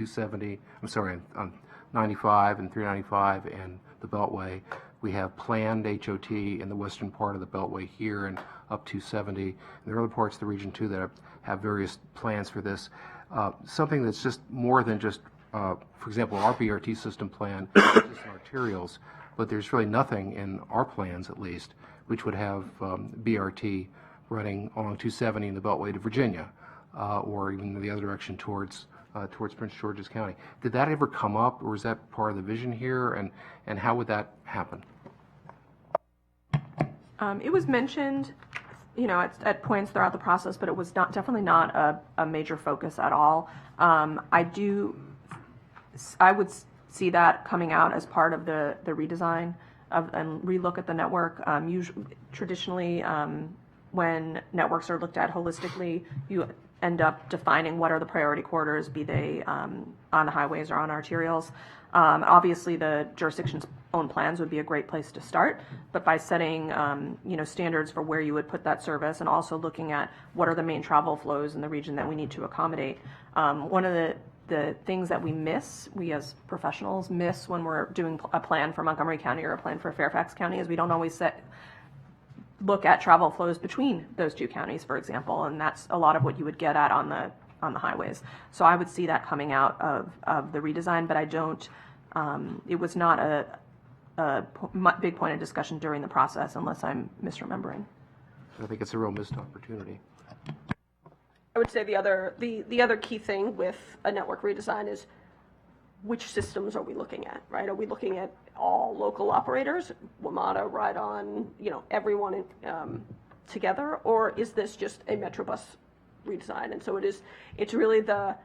95 and 395 and the Beltway. We have planned HOT in the western part of the Beltway here and up 270. And there are other parts of the region, too, that have various plans for this. Something that's just more than just, for example, our BRT system plan is arterials, but there's really nothing in our plans, at least, which would have BRT running along 270 in the Beltway to Virginia, or even the other direction towards Prince George's County. Did that ever come up, or is that part of the vision here, and how would that happen? It was mentioned, at points throughout the process, but it was definitely not a major focus at all. I would see that coming out as part of the redesign and relook at the network. Traditionally, when networks are looked at holistically, you end up defining what are the priority corridors, be they on the highways or on arterials. Obviously, the jurisdiction's own plans would be a great place to start, but by setting standards for where you would put that service, and also looking at what are the main travel flows in the region that we need to accommodate. One of the things that we as professionals miss when we're doing a plan for Montgomery County or a plan for Fairfax County is we don't always look at travel flows between those two counties, for example, and that's a lot of what you would get at on the highways. So I would see that coming out of the redesign, but I don't. It was not a big point of discussion during the process, unless I'm misremembering. I think it's a real missed opportunity. I would say the other key thing with a network redesign is which systems are we looking at, right? Are we looking at all local operators, WMATA, Ride-On, everyone together, or is this just a Metrobus redesign? And so it's really the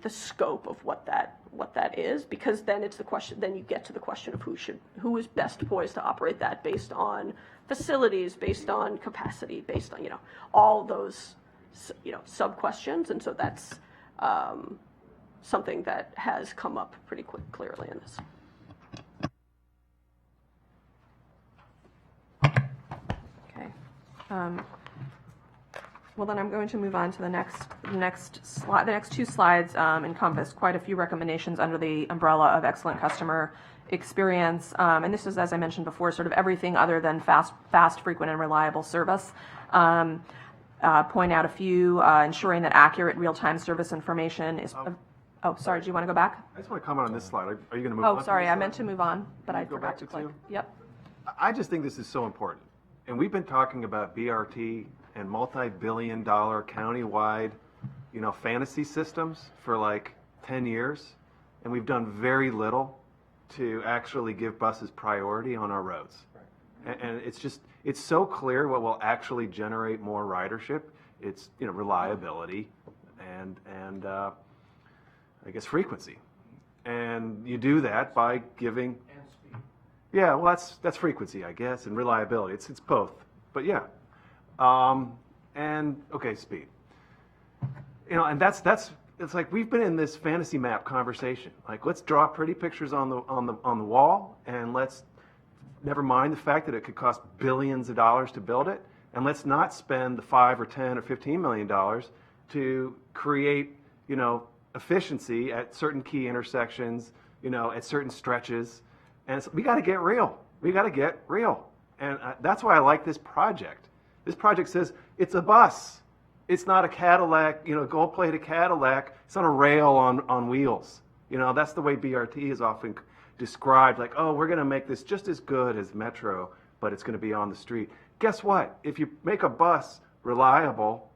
scope of what that is, because then it's the question. Then you get to the question of who is best poised to operate that based on facilities, based on capacity, based on all those sub questions. And so that's something that has come up pretty clearly in this. Okay. Well, then I'm going to move on to the next slide. The next two slides encompass quite a few recommendations under the umbrella of excellent customer experience. And this is, as I mentioned before, sort of everything other than fast, frequent, and reliable service. Point out a few, ensuring that accurate real-time service information is... Oh, sorry, do you want to go back? I just want to comment on this slide. Are you going to move on? Oh, sorry, to I meant to move on, but I go forgot back to to click. two? Yep. I just think this is so important. And we've been talking about BRT and multi-billion-dollar county-wide, fantasy systems for like 10 years, and we've done very little to actually give buses priority on our roads. Right. And it's so clear what will actually generate more ridership. It's reliability and I guess frequency, and you do that by giving. And speed. Yeah, well, that's frequency, I guess, and reliability. It's both, but yeah. And okay, speed. And that's it's like we've been in this fantasy map conversation. Like, let's draw pretty pictures on the wall, and let's never mind the fact that it could cost billions of dollars to build it, and let's not spend the $5 or $10 or $15 million to create efficiency at certain key intersections, at certain stretches, and we got to get real. We got to get real, and that's why I like this project. This project says it's a bus. It's not a Cadillac, gold-plated Cadillac. It's on a rail on wheels. That's the way BRT is often described, like, oh, we're going to make this just as good as Metro, but it's going to be on the street. Guess what? If you make a bus reliable,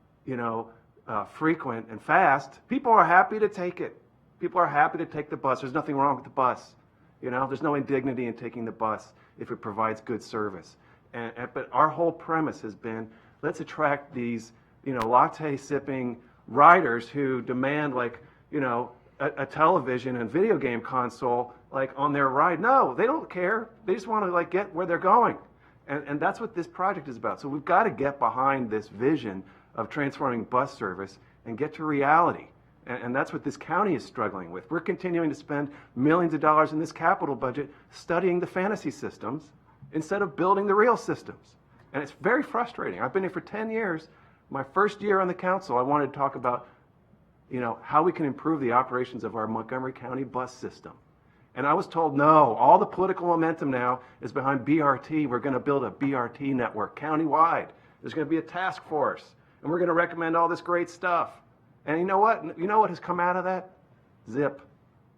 frequent and fast, people are happy to take it. People are happy to take the bus. There's nothing wrong with the bus. There's no indignity in taking the bus if it provides good service. But our whole premise has been, let's attract these, latte sipping riders who demand a television and video game console on their ride. No, they don't care. They just want to get where they're going. And that's what this project is about. So we've got to get behind this vision of transforming bus service and get to reality. And that's what this county is struggling with. We're continuing to spend millions of dollars in this capital budget studying the fantasy systems instead of building the real systems. And it's very frustrating. I've been here for 10 years. My first year on the council, I wanted to talk about, how we can improve the operations of our Montgomery County bus system. And I was told, no, all the political momentum now is behind BRT. We're going to build a BRT network countywide. There's going to be a task force, and we're going to recommend all this great stuff. And you know what? You know what has come out of that? Zip.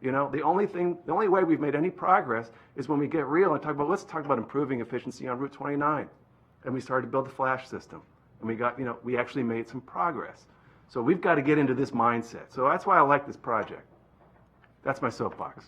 The only way we've made any progress is when we get real and let's talk about improving efficiency on Route 29. And we started to build the flash system. And we actually made some progress. So we've got to get into this mindset. So that's why I like this project. That's my soapbox.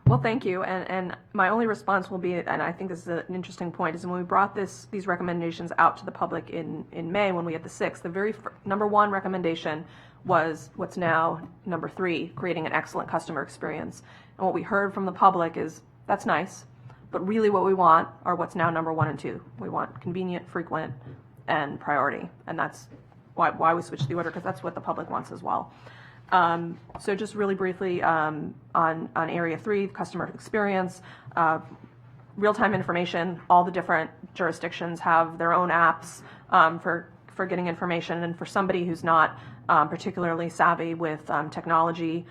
Well, thank you. And my only response will be, and I think this is an interesting point, is when we brought these recommendations out to the public in May when we had the 6th, the very number one recommendation was what's now number 3, creating an excellent customer experience. And what we heard from the public is, that's nice, but really what we want are what's now number 1 and 2. We want convenient, frequent, and priority. And that's why we switched the order, because that's what the public wants as well. So just really briefly on Area 3, customer experience, real-time information. All the different jurisdictions have their own apps for getting information, and for somebody who's not particularly savvy with technology,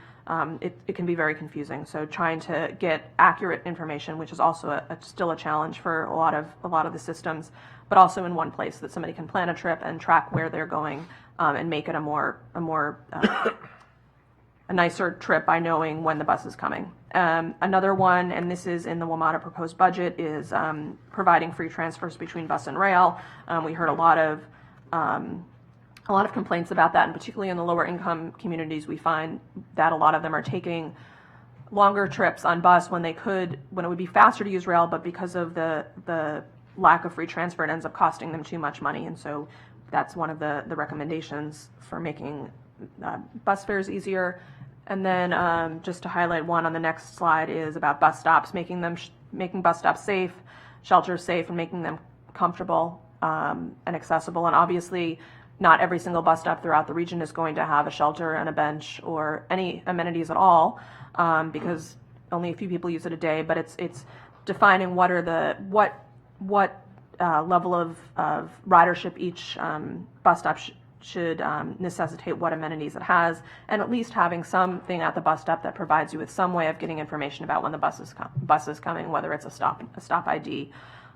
it can be very confusing. So trying to get accurate information, which is also still a challenge for a lot of the systems, but also in one place that somebody can plan a trip and track where they're going and make it a nicer trip by knowing when the bus is coming. Another one, and this is in the WMATA proposed budget, is providing free transfers between bus and rail. We heard a lot of complaints about that, and particularly in the lower income communities, we find that a lot of them are taking longer trips on bus when it would be faster to use rail, but because of the lack of free transfer, it ends up costing them too much money. And so that's one of the recommendations for making bus fares easier. And then just to highlight one on the next slide is about bus stops, making bus stops safe, shelters safe, and making them comfortable and accessible. And obviously, not every single bus stop throughout the region is going to have a shelter and a bench or any amenities at all, because only a few people use it a day. But it's defining what level of ridership each bus stop should necessitate, what amenities it has, and at least having something at the bus stop that provides you with some way of getting information about when the bus is coming, whether it's a stop ID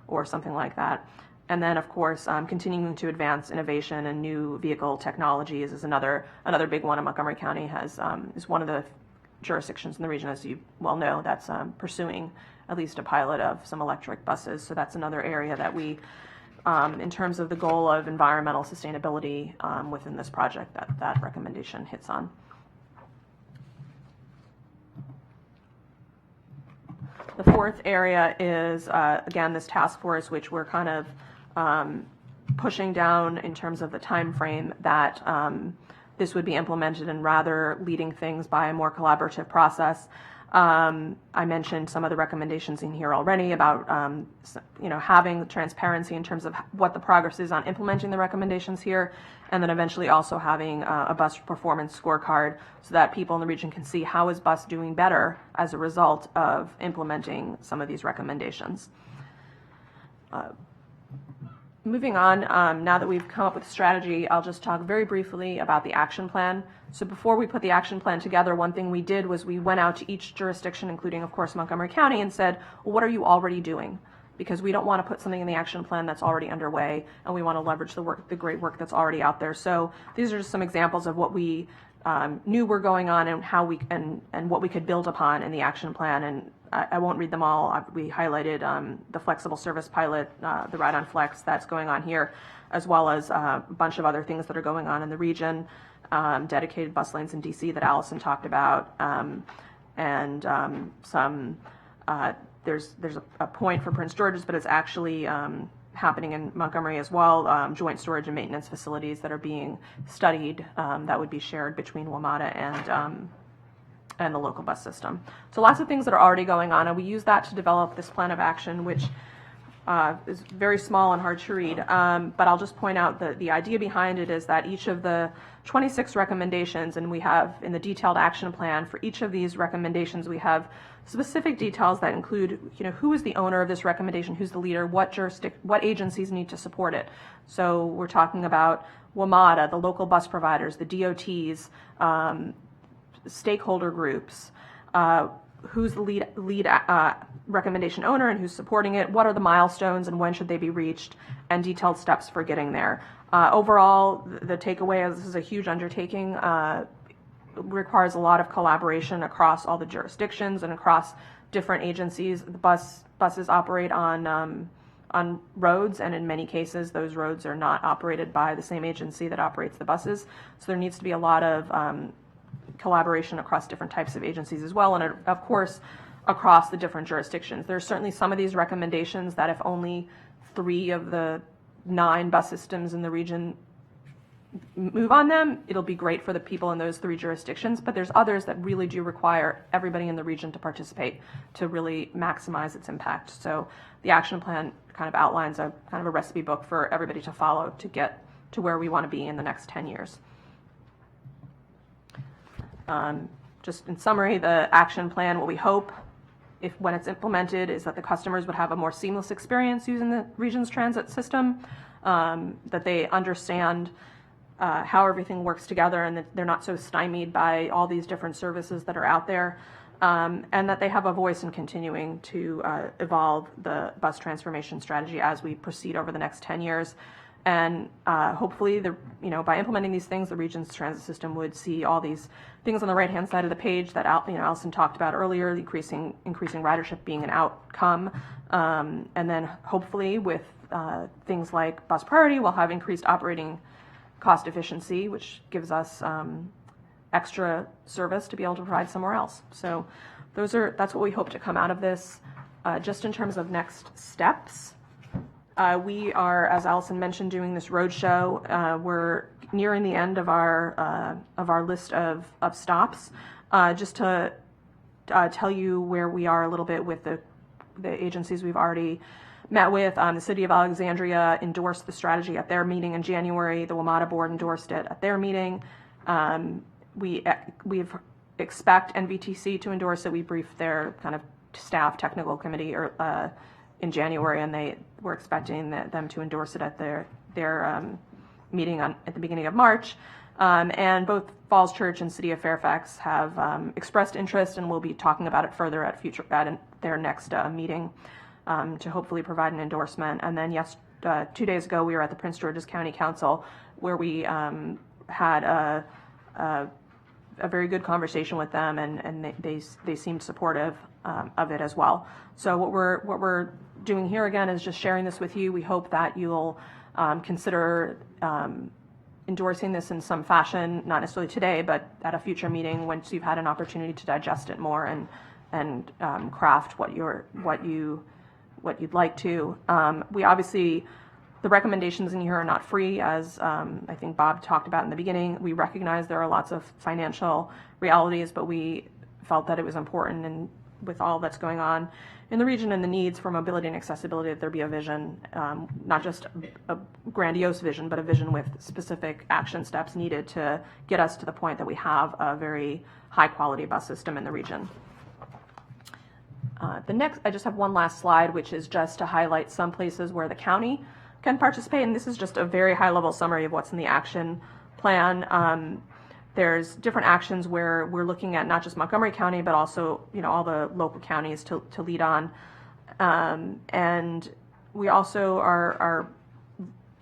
or something like that. And then, of course, continuing to advance innovation and new vehicle technologies is another big one. And Montgomery County is one of the jurisdictions in the region, as you well know, that's pursuing at least a pilot of some electric buses. So that's another area that we, in terms of the goal of environmental sustainability within this project, that recommendation hits on. The fourth area is, again, this task force, which we're kind of pushing down in terms of the time frame that this would be implemented, and rather leading things by a more collaborative process. I mentioned some of the recommendations in here already about having transparency in terms of what the progress is on implementing the recommendations here, and then eventually also having a bus performance scorecard so that people in the region can see how is bus doing better as a result of implementing some of these recommendations. Moving on, now that we've come up with a strategy, I'll just talk very briefly about the action plan. So before we put the action plan together, one thing we did was we went out to each jurisdiction, including, of course, Montgomery County, and said, well, what are you already doing? Because we don't want to put something in the action plan that's already underway, and we want to leverage the great work that's already out there. So these are just some examples of what we knew were going on and how we and what we could build upon in the action plan. And I won't read them all. We highlighted the flexible service pilot, the Ride on Flex that's going on here, as well as a bunch of other things that are going on in the region, dedicated bus lanes in DC that Allison talked about, and some. There's a point for Prince George's, but it's actually happening in Montgomery as well, joint storage and maintenance facilities that are being studied that would be shared between WMATA and the local bus system. So lots of things that are already going on, and we use that to develop this plan of action, which is very small and hard to read. But I'll just point out that the idea behind it is that each of the 26 recommendations, and we have in the detailed action plan for each of these recommendations, we have specific details that include, who is the owner of this recommendation, who's the leader, what agencies need to support it. So we're talking about WMATA, the local bus providers, the DOTs, stakeholder groups, who's the lead recommendation owner and who's supporting it, what are the milestones and when should they be reached, and detailed steps for getting there. Overall, the takeaway is this is a huge undertaking. Requires a lot of collaboration across all the jurisdictions and across different agencies. The buses operate on roads, and in many cases, those roads are not operated by the same agency that operates the buses. So there needs to be a lot of collaboration across different types of agencies as well, and of course, across the different jurisdictions. There's certainly some of these recommendations that if only 3 of the 9 bus systems in the region move on them, it'll be great for the people in those 3 jurisdictions, but there's others that really do require everybody in the region to participate to really maximize its impact. So the action plan kind of outlines a kind of a recipe book for everybody to follow to get to where we want to be in the next 10 years. Just in summary, the action plan, what we hope when it's implemented is that the customers would have a more seamless experience using the region's transit system, that they understand how everything works together and that they're not so stymied by all these different services that are out there, and that they have a voice in continuing to evolve the bus transformation strategy as we proceed over the next 10 years. And hopefully, by implementing these things, the region's transit system would see all these things on the right-hand side of the page that Allison talked about earlier, increasing ridership being an outcome, and then hopefully with things like bus priority, we'll have increased operating cost efficiency, which gives us extra service to be able to provide somewhere else. So that's what we hope to come out of this. Just in terms of next steps, we are, as Allison mentioned, doing this roadshow. We're nearing the end of our list of stops. Just to tell you where we are a little bit with the agencies we've already met with. The City of Alexandria endorsed the strategy at their meeting in January. The WMATA board endorsed it at their meeting. We expect NVTC to endorse it. We briefed their kind of staff technical committee in January, and we're expecting them to endorse it at their meeting at the beginning of March. And both Falls Church and City of Fairfax have expressed interest, and we'll be talking about it further at their next meeting to hopefully provide an endorsement. And then 2 days ago, we were at the Prince George's County Council, where we had a very good conversation with them, and they seemed supportive of it as well. So what we're doing here again is just sharing this with you. We hope that you'll consider endorsing this in some fashion, not necessarily today, but at a future meeting once you've had an opportunity to digest it more and craft what you'd like to. We obviously, the recommendations in here are not free, as I think Bob talked about in the beginning. We recognize there are lots of financial realities, but we felt that it was important, and with all that's going on in the region and the needs for mobility and accessibility, that there be a vision, not just a grandiose vision, but a vision with specific action steps needed to get us to the point that we have a very high quality bus system in the region. I just have one last slide, which is just to highlight some places where the county can participate, and this is just a very high-level summary of what's in the action plan. There's different actions where we're looking at not just Montgomery County, but also all the local counties to lead on, and we also are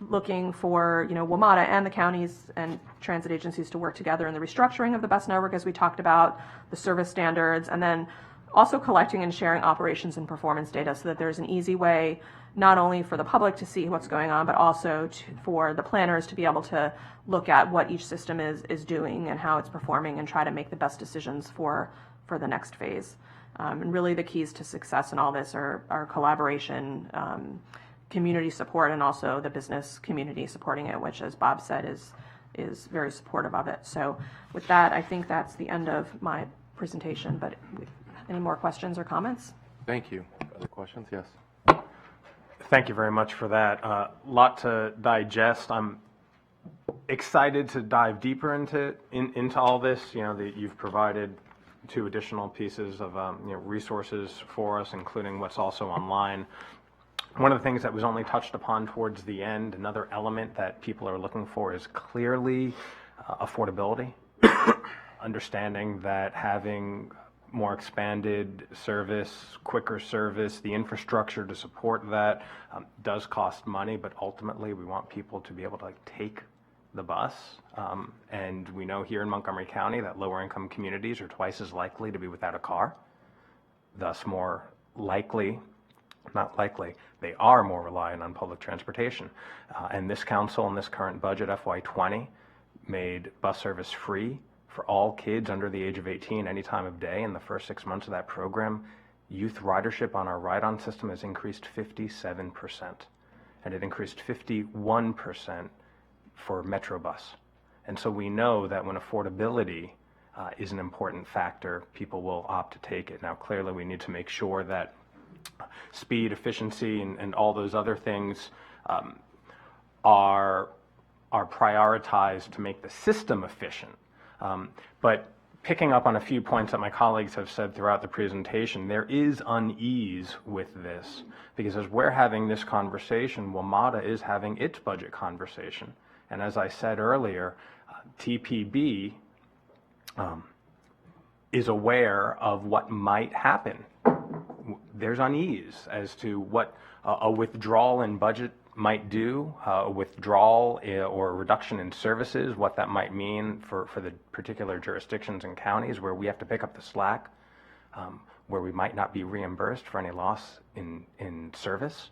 looking for, WMATA and the counties and transit agencies to work together in the restructuring of the bus network, as we talked about, the service standards, and then also collecting and sharing operations and performance data so that there's an easy way not only for the public to see what's going on, but also for the planners to be able to look at what each system is doing and how it's performing and try to make the best decisions for the next phase. And really the keys to success in all this are collaboration, community support, and also the business community supporting it, which, as Bob said, is very supportive of it. So with that, I think that's the end of my presentation, but any more questions or comments? Thank you. Other questions? Yes. Thank you very much for that. Lot to digest. I'm excited to dive deeper into all this. That you've provided 2 additional pieces of resources for us, including what's also online. One of the things that was only touched upon towards the end, another element that people are looking for is clearly affordability, understanding that having more expanded service, quicker service, the infrastructure to support that does cost money, but ultimately we want people to be able to take the bus. And we know here in Montgomery County that lower income communities are twice as likely to be without a car, thus more likely, not likely, they are more reliant on public transportation. And this council in this current budget, FY20, made bus service free for all kids under the age of 18 any time of day. In the first 6 months of that program, youth ridership on our ride-on system has increased 57%, and it increased 51% for Metrobus. And so we know that when affordability is an important factor, people will opt to take it. Now, clearly, we need to make sure that speed, efficiency, and all those other things are prioritized to make the system efficient. But picking up on a few points that my colleagues have said throughout the presentation, there is unease with this, because as we're having this conversation, WMATA is having its budget conversation. And as I said earlier, TPB is aware of what might happen. There's unease as to what a withdrawal in budget might do, a withdrawal or a reduction in services, what that might mean for the particular jurisdictions and counties where we have to pick up the slack, where we might not be reimbursed for any loss in service.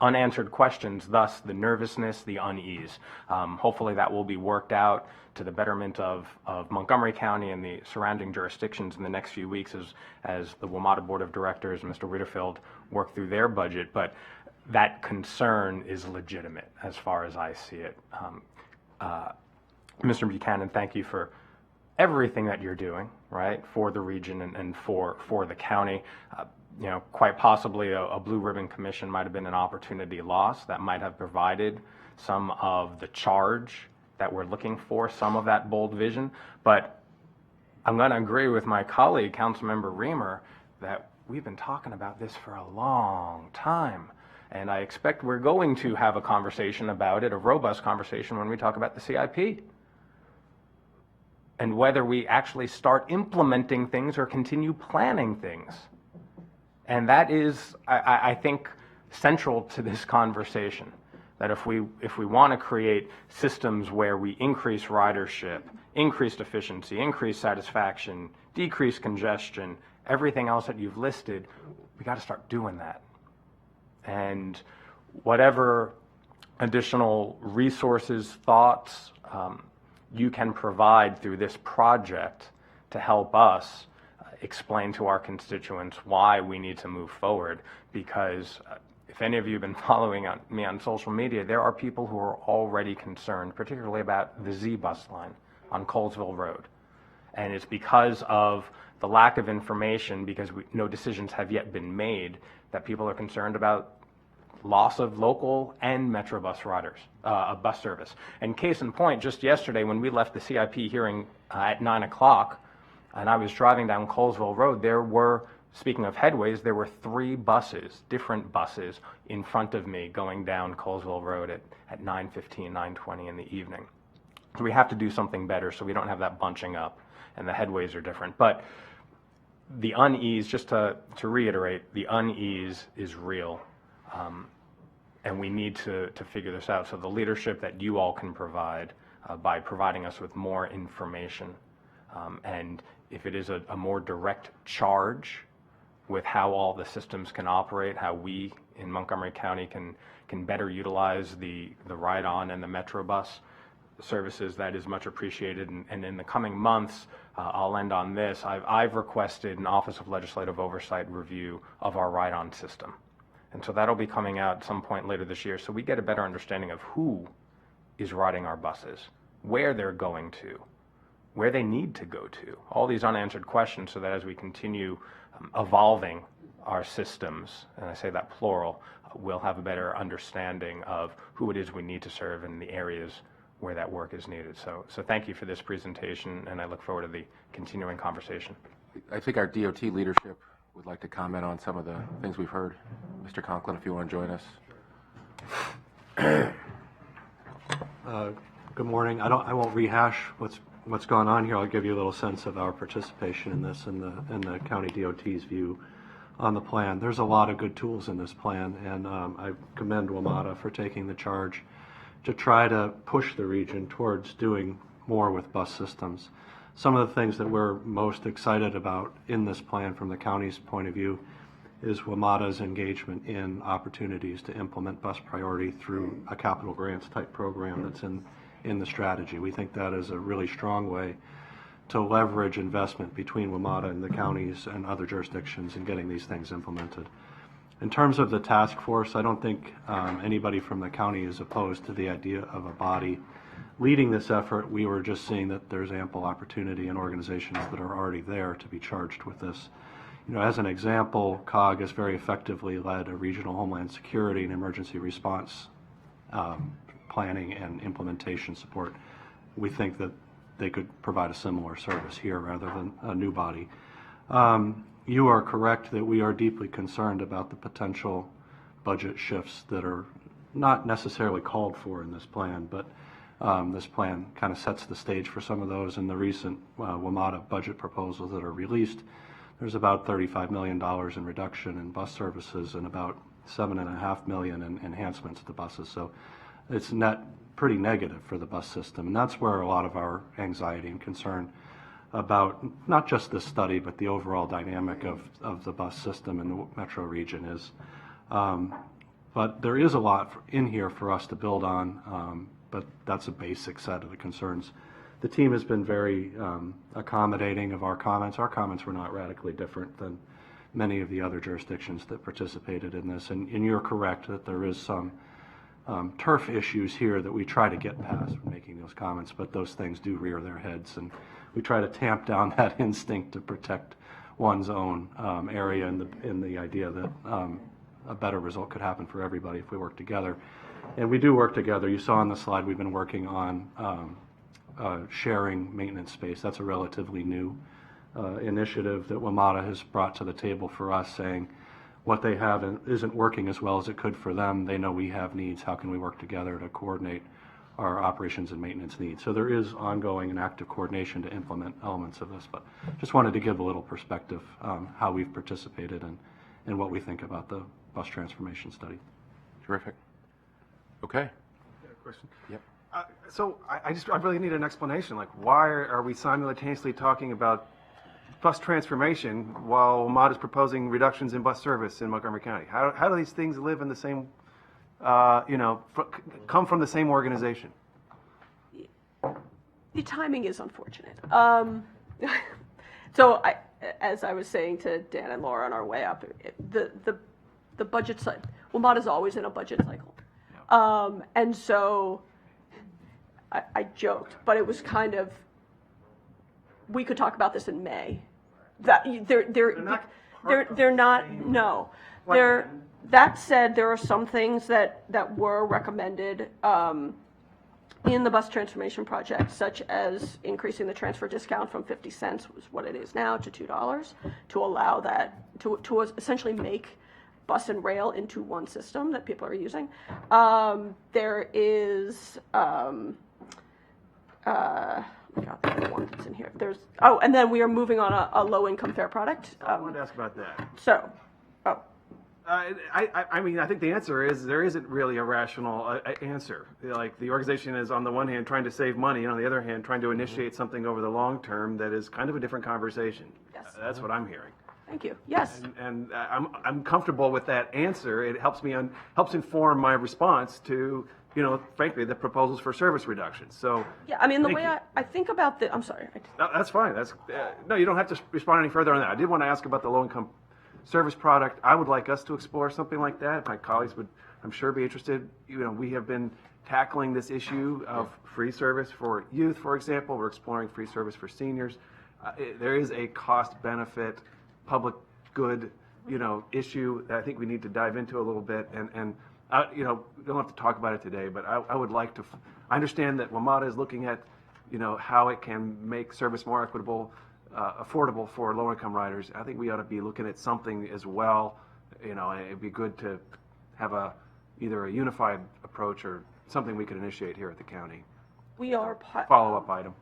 Unanswered questions, thus the nervousness, the unease. Hopefully that will be worked out to the betterment of Montgomery County and the surrounding jurisdictions in the next few weeks as the WMATA Board of Directors and Mr. Ritterfield work through their budget. But that concern is legitimate as far as I see it. Mr. Buchanan, thank you for everything that you're doing, right, for the region and for the county. Quite possibly a Blue Ribbon Commission might have been an opportunity lost that might have provided some of the charge that we're looking for, some of that bold vision. But I'm going to agree with my colleague, Councilmember Reamer, that we've been talking about this for a long time. And I expect we're going to have a conversation about it, a robust conversation, when we talk about the CIP. And whether we actually start implementing things or continue planning things. And that is, I think, central to this conversation. That if we want to create systems where we increase ridership, increased efficiency, increase satisfaction, decrease congestion, everything else that you've listed, we got to start doing that. And whatever additional resources, thoughts you can provide through this project to help us explain to our constituents why we need to move forward. Because if any of you have been following me on social media, there are people who are already concerned, particularly about the Z bus line on Colesville Road. And it's because of the lack of information, because no decisions have yet been made, that people are concerned about loss of local and Metrobus riders, bus service. And case in point, just yesterday when we left the CIP hearing at 9 o'clock, and I was driving down Colesville Road, there were, speaking of headways, there were 3 buses, different buses, in front of me going down Colesville Road at 9:15, 9:20 in the evening. So we have to do something better so we don't have that bunching up, and the headways are different. But the unease, just to reiterate, the unease is real. And we need to figure this out. So the leadership that you all can provide by providing us with more information, and if it is a more direct charge with how all the systems can operate, how we in Montgomery County can better utilize the ride-on and the Metrobus services, that is much appreciated. And in the coming months, I'll end on this. I've requested an Office of Legislative Oversight review of our ride-on system. And so that'll be coming out at some point later this year, so we get a better understanding of who is riding our buses, where they're going to, where they need to go to, all these unanswered questions, so that as we continue evolving our systems, and I say that plural, we'll have a better understanding of who it is we need to serve in the areas where that work is needed. So thank you for this presentation, and I look forward to the continuing conversation. I think our DOT leadership would like to comment on some of the things we've heard. Mr. Conklin, if you want to join us. Good morning. I won't rehash what's going on here. I'll give you a little sense of our participation in this and the county DOT's view on the plan. There's a lot of good tools in this plan, and I commend WMATA for taking the charge to try to push the region towards doing more with bus systems. Some of the things that we're most excited about in this plan from the county's point of view is WMATA's engagement in opportunities to implement bus priority through a capital grants type program that's in the strategy. We think that is a really strong way to leverage investment between WMATA and the counties and other jurisdictions in getting these things implemented. In terms of the task force, I don't think anybody from the county is opposed to the idea of a body leading this effort. We were just seeing that there's ample opportunity in organizations that are already there to be charged with this. You know, as an example, COG has very effectively led a regional homeland security and emergency response planning and implementation support. We think that they could provide a similar service here rather than a new body. You are correct that we are deeply concerned about the potential budget shifts that are not necessarily called for in this plan, but this plan kind of sets the stage for some of those. In the recent WMATA budget proposals that are released, there's about $35 million in reduction in bus services and about $7.5 million in enhancements to buses. So it's net pretty negative for the bus system, and that's where a lot of our anxiety and concern about not just this study, but the overall dynamic of the bus system in the metro region is. But there is a lot in here for us to build on, but that's a basic set of the concerns. The team has been very accommodating of our comments. Our comments were not radically different than many of the other jurisdictions that participated in this, and you're correct that there is some turf issues here that we try to get past when making those comments, but those things do rear their heads, and we try to tamp down that instinct to protect one's own area in the idea that a better result could happen for everybody if we work together. And we do work together. You saw on the slide we've been working on sharing maintenance space. That's a relatively new initiative that WMATA has brought to the table for us, saying what they have isn't working as well as it could for them. They know we have needs. How can we work together to coordinate our operations and maintenance needs? So there is ongoing and active coordination to implement elements of this, but just wanted to give a little perspective how we've participated and what we think about the bus transformation study. Terrific. Okay. Question. Yep. So I really need an explanation. Like, why are we simultaneously talking about bus transformation while WMATA is proposing reductions in bus service in Montgomery County? How do these things live in the same, come from the same organization? The timing is unfortunate. So as I was saying to Dan and Laura on our way up, the budget cycle, WMATA is always in a budget cycle. And so I joked, but it was kind of, we could talk about this in May. That they're not. No, that said, there are some things that were recommended in the bus transformation project, such as increasing the transfer discount from 50 cents, was what it is now, to $2, to allow that to essentially make bus and rail into one system that people are using. There is. Oh my God, there's one that's in here. And then we are moving on a low-income fare product. I wanted to ask about that. So, I mean, I think the answer is there isn't really a rational answer. Like the organization is on the one hand trying to save money, and on the other hand trying to initiate something over the long term that is kind of a different conversation. Yes. That's what I'm hearing. Thank you. Yes. And I'm comfortable with that answer. It helps me helps inform my response to, frankly, the proposals for service reductions. So Yeah, I mean, the thank way you. I think about the, I'm sorry. No, that's fine. No, you don't have to respond any further on that. I did want to ask about the low-income service product. I would like us to explore something like that. My colleagues would, I'm sure, be interested. We have been tackling this issue of free service for youth, for example. We're exploring free service for seniors. There is a cost-benefit, public good, issue that I think we need to dive into a little bit. And we don't have to talk about it today, but I would like to. I understand that WMATA is looking at, how it can make service more equitable, affordable for low-income riders. I think we ought to be looking at something as well. It'd be good to have either a unified approach or something we could initiate here at the county. We are, Follow-up item.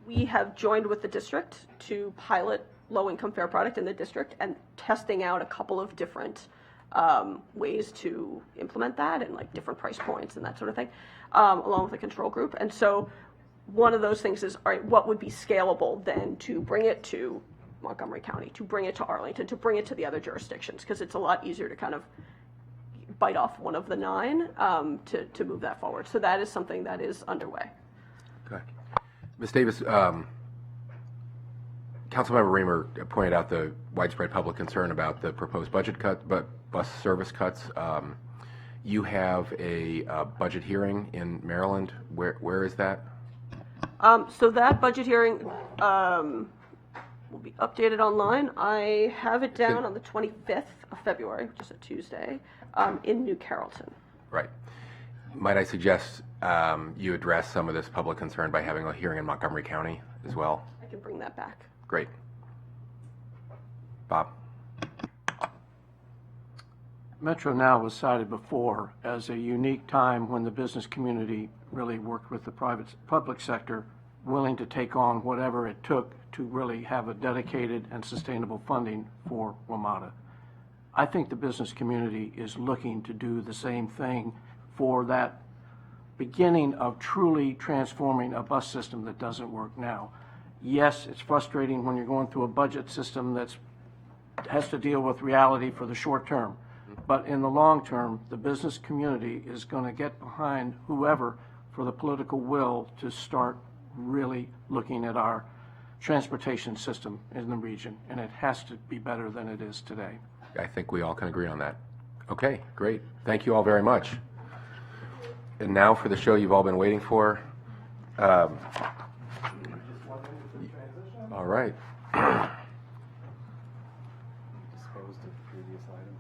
we have joined with the district to pilot low-income fare product in the district and testing out a couple of different ways to implement that and like different price points and that sort of thing, along with the control group. And so one of those things is, all right, what would be scalable then to bring it to Montgomery County, to bring it to Arlington, to bring it to the other jurisdictions, because it's a lot easier to kind of bite off one of the 9 to move that forward. So that is something that is underway. Okay. Ms. Davis, Councilmember Reamer pointed out the widespread public concern about the proposed budget cut, but bus service cuts. You have a budget hearing in Maryland. Where is that? So that budget hearing will be updated online. I have it down on the 25th of February, which is a Tuesday, in New Carrollton. Right. Might I suggest you address some of this public concern by having a hearing in Montgomery County as well? I can bring that back. Great. Bob? Metro Now was cited before as a unique time when the business community really worked with the public sector, willing to take on whatever it took to really have a dedicated and sustainable funding for WMATA. I think the business community is looking to do the same thing for that beginning of truly transforming a bus system that doesn't work now. Yes, it's frustrating when you're going through a budget system that has to deal with reality for the short term. But in the long term, the business community is going to get behind whoever for the political will to start really looking at our transportation system in the region. And it has to be better than it is today. I think we all can agree on that. Okay, great. Thank you all very much. And now for the show you've all been waiting for. All right. Disposed of the previous item.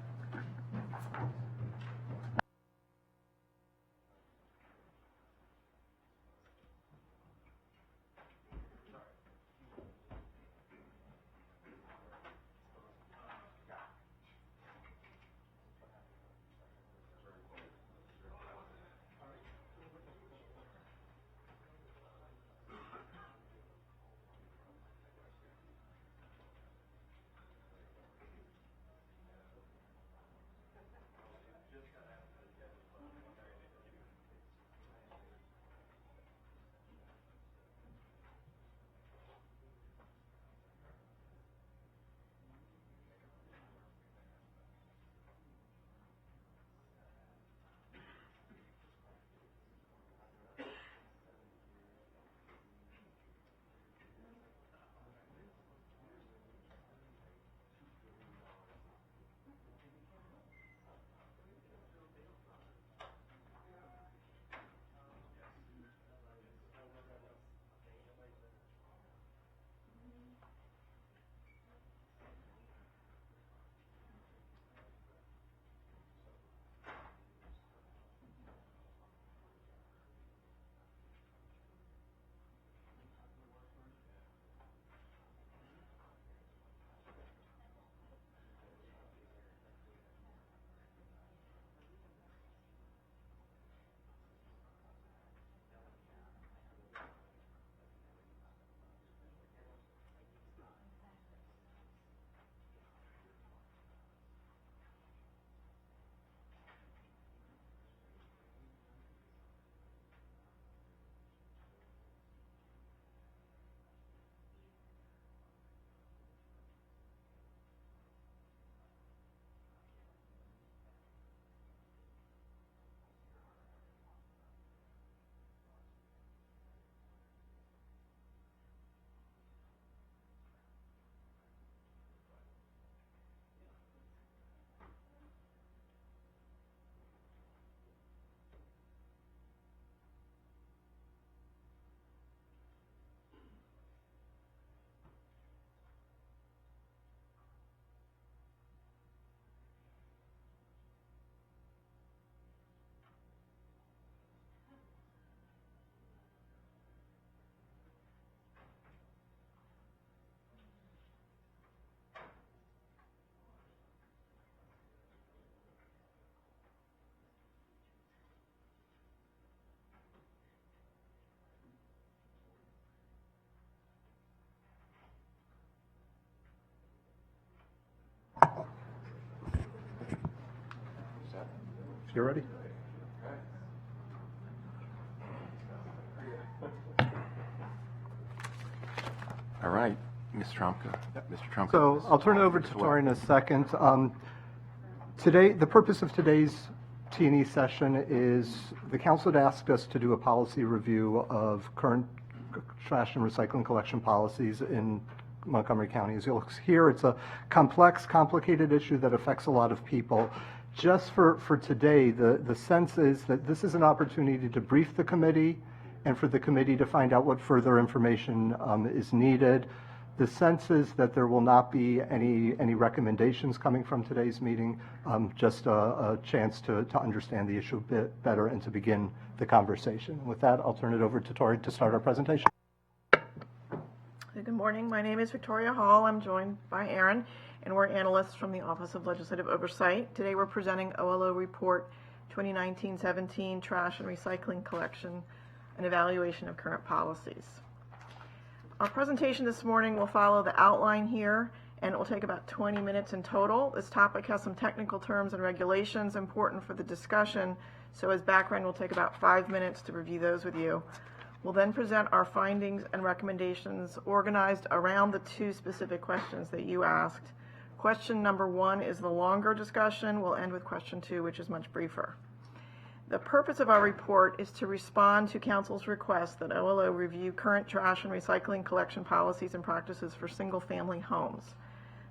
You're ready? All right, Ms. Trumka. Mr. Trumka. So I'll turn it over to Tori in a second. Today, the purpose of today's T&E session is the council had asked us to do a policy review of current trash and recycling collection policies in Montgomery County. As you'll hear, it's a complex, complicated issue that affects a lot of people. Just for today, the sense is that this is an opportunity to brief the committee and for the committee to find out what further information is needed. The sense is that there will not be any recommendations coming from today's meeting, just a chance to understand the issue a bit better and to begin the conversation. With that, I'll turn it over to Tori to start our presentation. Good morning. My name is Victoria Hall. I'm joined by Aaron, and we're analysts from the Office of Legislative Oversight. Today we're presenting OLO Report 2019-17, Trash and Recycling Collection, an evaluation of current policies. Our presentation this morning will follow the outline here, and it will take about 20 minutes in total. This topic has some technical terms and regulations important for the discussion, so as background, we'll take about 5 minutes to review those with you. We'll then present our findings and recommendations organized around the two specific questions that you asked. Question number 1 is the longer discussion. We'll end with question 2, which is much briefer. The purpose of our report is to respond to Council's request that OLO review current trash and recycling collection policies and practices for single-family homes.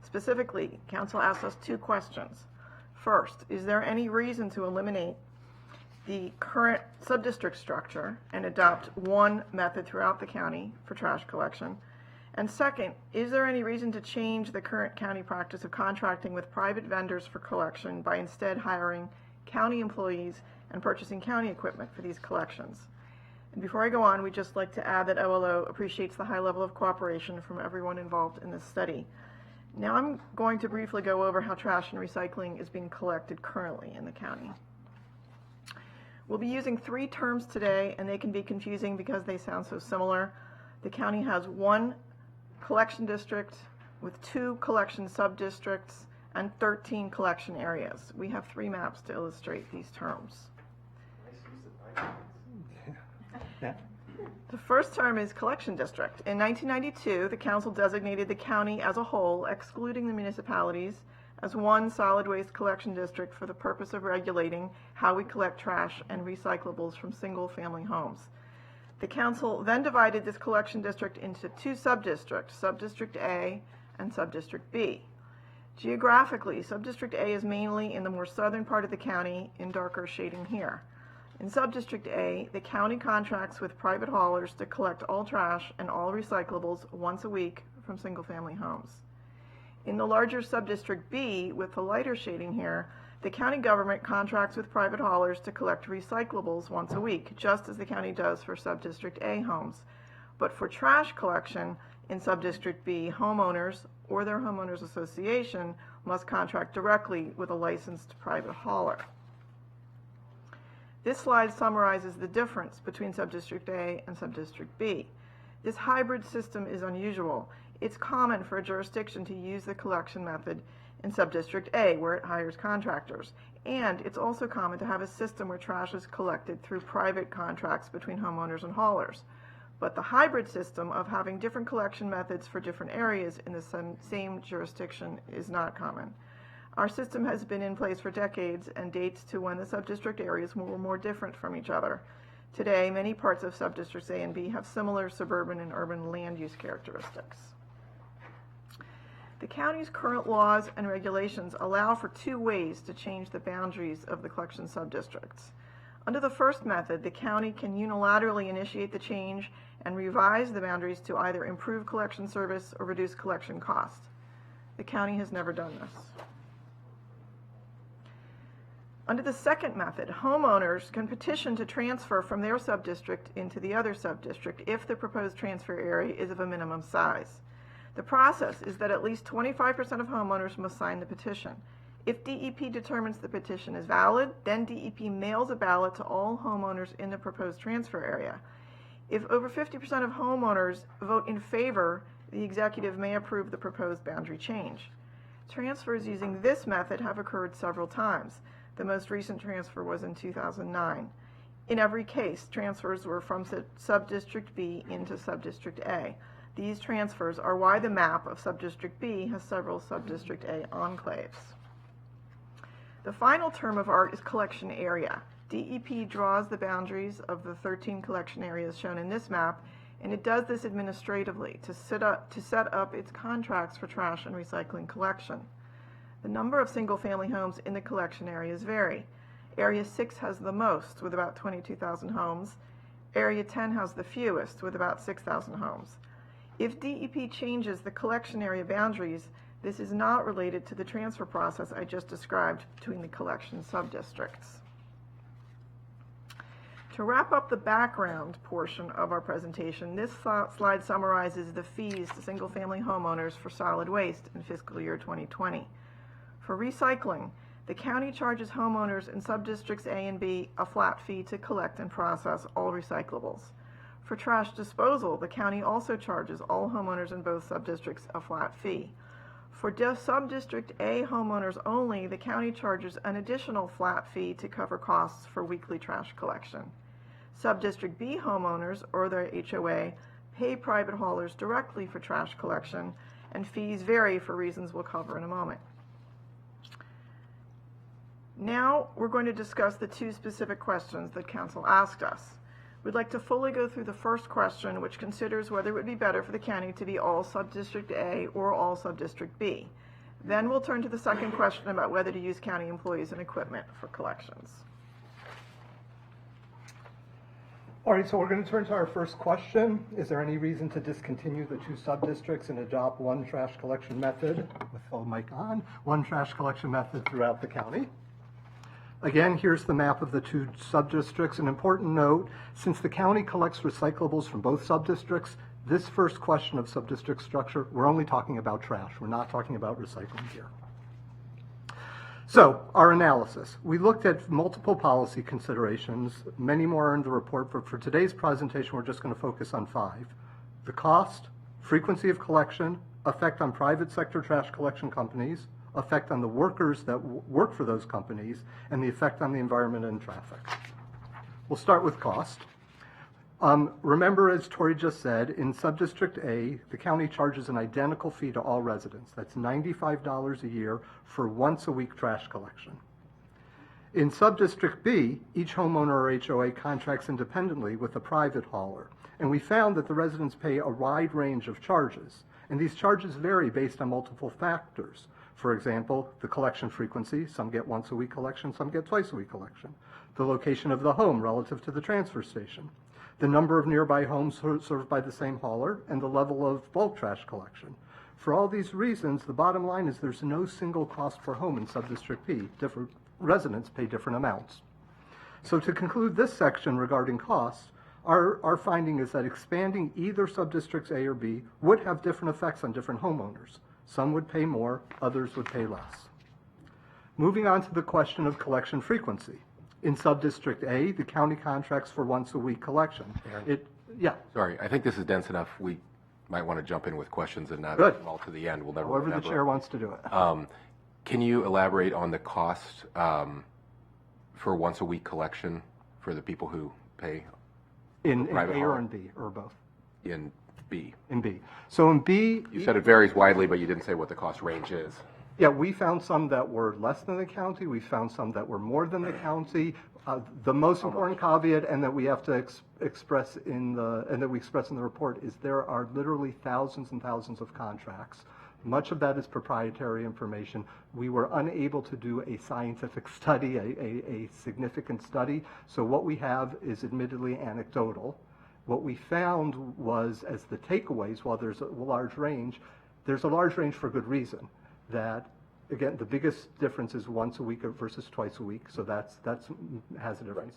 Specifically, Council asked us 2 questions. First, is there any reason to eliminate the current subdistrict structure and adopt one method throughout the county for trash collection? And second, is there any reason to change the current county practice of contracting with private vendors for collection by instead hiring county employees and purchasing county equipment for these collections? And before I go on, we'd just like to add that OLO appreciates the high level of cooperation from everyone involved in this study. Now I'm going to briefly go over how trash and recycling is being collected currently in the county. We'll be using 3 terms today, and they can be confusing because they sound so similar. The county has 1 collection district with 2 collection sub-districts and 13 collection areas. We have 3 maps to illustrate these terms. The first term is collection district. In 1992, the council designated the county as a whole, excluding the municipalities, as 1 solid waste collection district for the purpose of regulating how we collect trash and recyclables from single-family homes. The council then divided this collection district into 2 sub-districts, Sub-District A and Sub-District B. Geographically, Sub-District A is mainly in the more southern part of the county, in darker shading here. In Sub-District A, the county contracts with private haulers to collect all trash and all recyclables once a week from single-family homes. In the larger Sub-District B, with the lighter shading here, the county government contracts with private haulers to collect recyclables once a week, just as the county does for Sub-District A homes. But for trash collection in Sub-District B, homeowners or their homeowners association must contract directly with a licensed private hauler. This slide summarizes the difference between Sub-District A and Sub-District B. This hybrid system is unusual. It's common for a jurisdiction to use the collection method in Sub-District A, where it hires contractors. And it's also common to have a system where trash is collected through private contracts between homeowners and haulers. But the hybrid system of having different collection methods for different areas in the same jurisdiction is not common. Our system has been in place for decades and dates to when the sub-district areas were more different from each other. Today, many parts of Sub-Districts A and B have similar suburban and urban land use characteristics. The county's current laws and regulations allow for 2 ways to change the boundaries of the collection sub-districts. Under the first method, the county can unilaterally initiate the change and revise the boundaries to either improve collection service or reduce collection costs. The county has never done this. Under the second method, homeowners can petition to transfer from their sub-district into the other sub-district if the proposed transfer area is of a minimum size. The process is that at least 25% of homeowners must sign the petition. If DEP determines the petition is valid, then DEP mails a ballot to all homeowners in the proposed transfer area. If over 50% of homeowners vote in favor, the executive may approve the proposed boundary change. Transfers using this method have occurred several times. The most recent transfer was in 2009. In every case, transfers were from Subdistrict B into Subdistrict A. These transfers are why the map of Subdistrict B has several Subdistrict A enclaves. The final term of art is collection area. DEP draws the boundaries of the 13 collection areas shown in this map, and it does this administratively to set up its contracts for trash and recycling collection. The number of single-family homes in the collection areas vary. Area 6 has the most, with about 22,000 homes. Area 10 has the fewest, with about 6,000 homes. If DEP changes the collection area boundaries, this is not related to the transfer process I just described between the collection subdistricts. To wrap up the background portion of our presentation, this slide summarizes the fees to single-family homeowners for solid waste in fiscal year 2020. For recycling, the county charges homeowners in subdistricts A and B a flat fee to collect and process all recyclables. For trash disposal, the county also charges all homeowners in both subdistricts a flat fee. For subdistrict A homeowners only, the county charges an additional flat fee to cover costs for weekly trash collection. Subdistrict B homeowners or their HOA pay private haulers directly for trash collection, and fees vary for reasons we'll cover in a moment. Now we're going to discuss the two specific questions that Council asked us. We'd like to fully go through the first question, which considers whether it would be better for the county to be all Subdistrict A or all Subdistrict B. Then we'll turn to the second question about whether to use county employees and equipment for collections. All right, so we're going to turn to our first question. Is there any reason to discontinue the two subdistricts and adopt one trash collection method, with the mic on, one trash collection method throughout the county? Again, here's the map of the two subdistricts. An important note, since the county collects recyclables from both subdistricts, this first question of subdistrict structure, we're only talking about trash. We're not talking about recycling here. So, our analysis. We looked at multiple policy considerations. Many more are in the report, but for today's presentation, we're just going to focus on 5. The cost, frequency of collection, effect on private sector trash collection companies, effect on the workers that work for those companies, and the effect on the environment and traffic. We'll start with cost. Remember, as Tori just said, in Subdistrict A, the county charges an identical fee to all residents. That's $95 a year for once-a-week trash collection. In Subdistrict B, each homeowner or HOA contracts independently with a private hauler, and we found that the residents pay a wide range of charges, and these charges vary based on multiple factors. For example, the collection frequency, some get once-a-week collection, some get twice-a-week collection. The location of the home relative to the transfer station. The number of nearby homes served by the same hauler, and the level of bulk trash collection. For all these reasons, the bottom line is there's no single cost per home in Subdistrict B. Different residents pay different amounts. So to conclude this section regarding costs, our finding is that expanding either Subdistricts A or B would have different effects on different homeowners. Some would pay more, others would pay less. Moving on to the question of collection frequency. In Subdistrict A, the county contracts for once-a-week collection. Sorry, I think this is dense enough. We might want to jump in with questions and not Good. leave them all to the end. We'll never However remember. the chair wants to do it. Can you elaborate on the cost for once-a-week collection for the people who pay In private A or hauler? in B, or both? In B? In B. So in B, You said it varies widely, but you didn't say what the cost range is. yeah, we found some that were less than the county. We found some that were more than the county. The most important caveat, and that we have to express in the report, is there are literally thousands and thousands of contracts. Much of that is proprietary information. We were unable to do a scientific study, a significant study. So what we have is admittedly anecdotal. What we found was, as the takeaways, while there's a large range for good reason. That, again, the biggest difference is once a week versus twice a week, so that has a difference.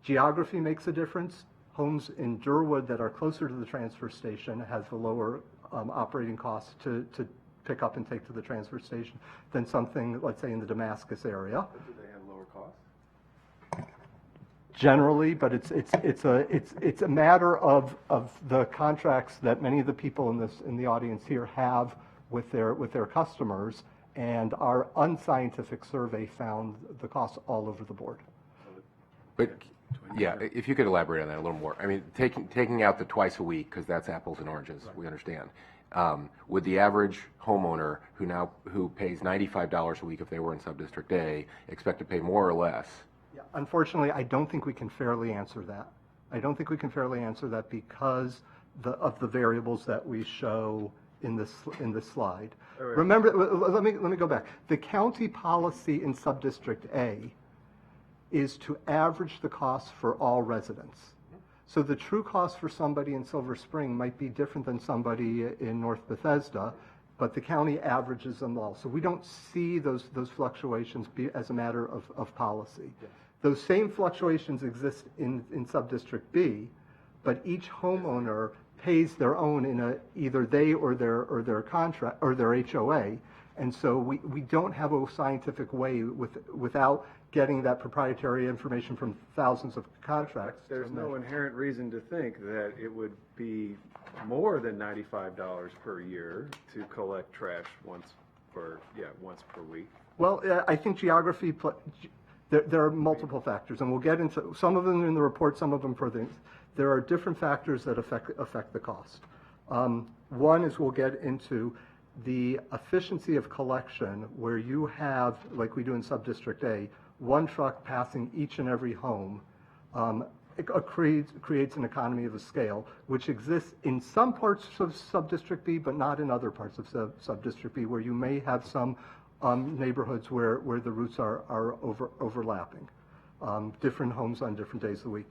Geography makes a difference. Homes in Durwood that are closer to the transfer station have the lower operating costs to pick up and take to the transfer station than something, let's say, in the Damascus area. Do they have lower costs? Generally, but it's a matter of the contracts that many of the people in the audience here have with their customers, And our unscientific survey found the costs all over the board. But, yeah, if you could elaborate on that a little more. I mean, taking out the twice a week, because that's apples and oranges, we understand. Would the average homeowner who pays $95 a week if they were in Subdistrict A expect to pay more or less? Yeah, unfortunately, I don't think we can fairly answer that. I don't think we can fairly answer that because of the variables that we show in this slide. right. Remember, let me go back. The county policy in Subdistrict A is to average the costs for all residents. So the true cost for somebody in Silver Spring might be different than somebody in North Bethesda, but the county averages them all. So we don't see those fluctuations as a matter of policy. Yes. Those same fluctuations exist in Subdistrict B, but each homeowner pays their own in either they or their contract or their HOA, and so we don't have a scientific way without getting that proprietary information from thousands of contracts. There's no inherent reason to think that it would be more than $95 per year to collect trash once per week. Well, I think geography. There are multiple factors, and we'll get into some of them in the report, some of them for things. There are different factors that affect the cost. One is we'll get into the efficiency of collection, where you have, like we do in Subdistrict A, one truck passing each and every home. It creates an economy of scale, which exists in some parts of Subdistrict B, but not in other parts of Subdistrict B, where you may have some neighborhoods where the routes are overlapping. Different homes on different days of the week.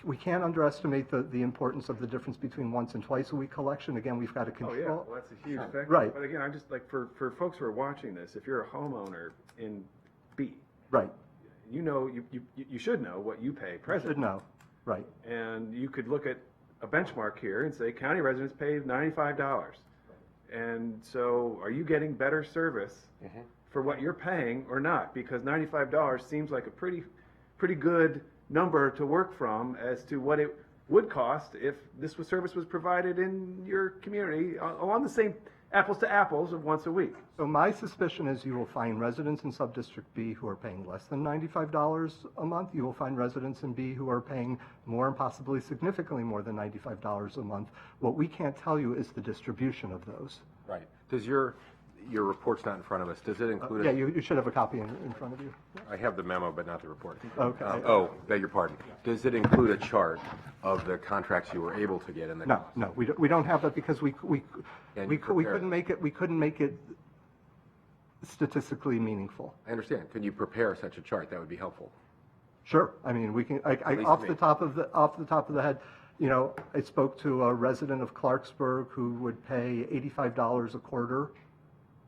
We can't underestimate the importance of the difference between once and twice a week collection. Again, we've got to control. Oh yeah, well, that's a huge factor. Right. But again, I'm just like, for folks who are watching this, if you're a homeowner in B, right, you know, you should know what you pay presently. Should know, right. And you could look at a benchmark here and say county residents pay $95. And so are you getting better service for what you're paying or not? Because $95 seems like a pretty good number to work from as to what it would cost if this service was provided in your community along the same apples to apples of once a week. So my suspicion is you will find residents in Subdistrict B who are paying less than $95 a month. You will find residents in B who are paying more and possibly significantly more than $95 a month. What we can't tell you is the distribution of those. Right. Does your report's not in front of us? Does it include? Yeah, you should have a copy in front of you. I have the memo, but not the report. Okay. Beg your pardon. Does it include a chart of the contracts you were able to get in the? No, we don't have that because we couldn't make it statistically meaningful. I understand. Could you prepare such a chart? That would be helpful. Sure. I mean, we can. Off the top of the head, you know, I spoke to a resident of Clarksburg who would pay $85 a quarter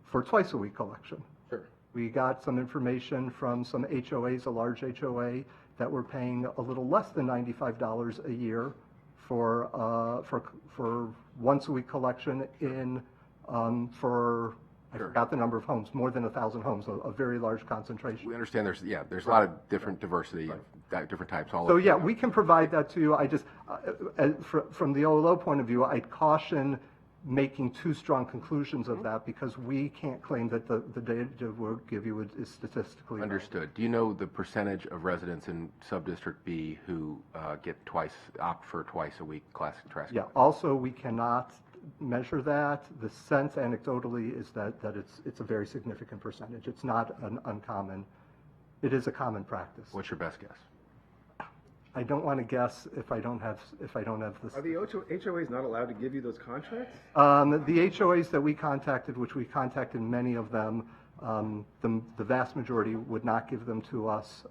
for twice a week collection. Sure. We got some information from some HOAs, a large HOA, that were paying a little less than $95 a year for once a week collection for I forgot the number of homes, more than 1,000 homes, a very large concentration. We understand there's a lot of different diversity, different types. So yeah, we can provide that to you. I just, from the OLO point of view, I'd caution making too strong conclusions of that because we can't claim that the data we'll give you is statistically understood. Do you know the percentage of residents in Subdistrict B who opt for twice a week classic trash? Yeah. Also, we cannot measure that. The sense anecdotally is that it's a very significant percentage. It's not an uncommon. It is a common practice. What's your best guess? I don't want to guess if I don't have this. Are the HOAs not allowed to give you those contracts? The HOAs that we contacted, which we contacted many of them, the vast majority would not give them to us.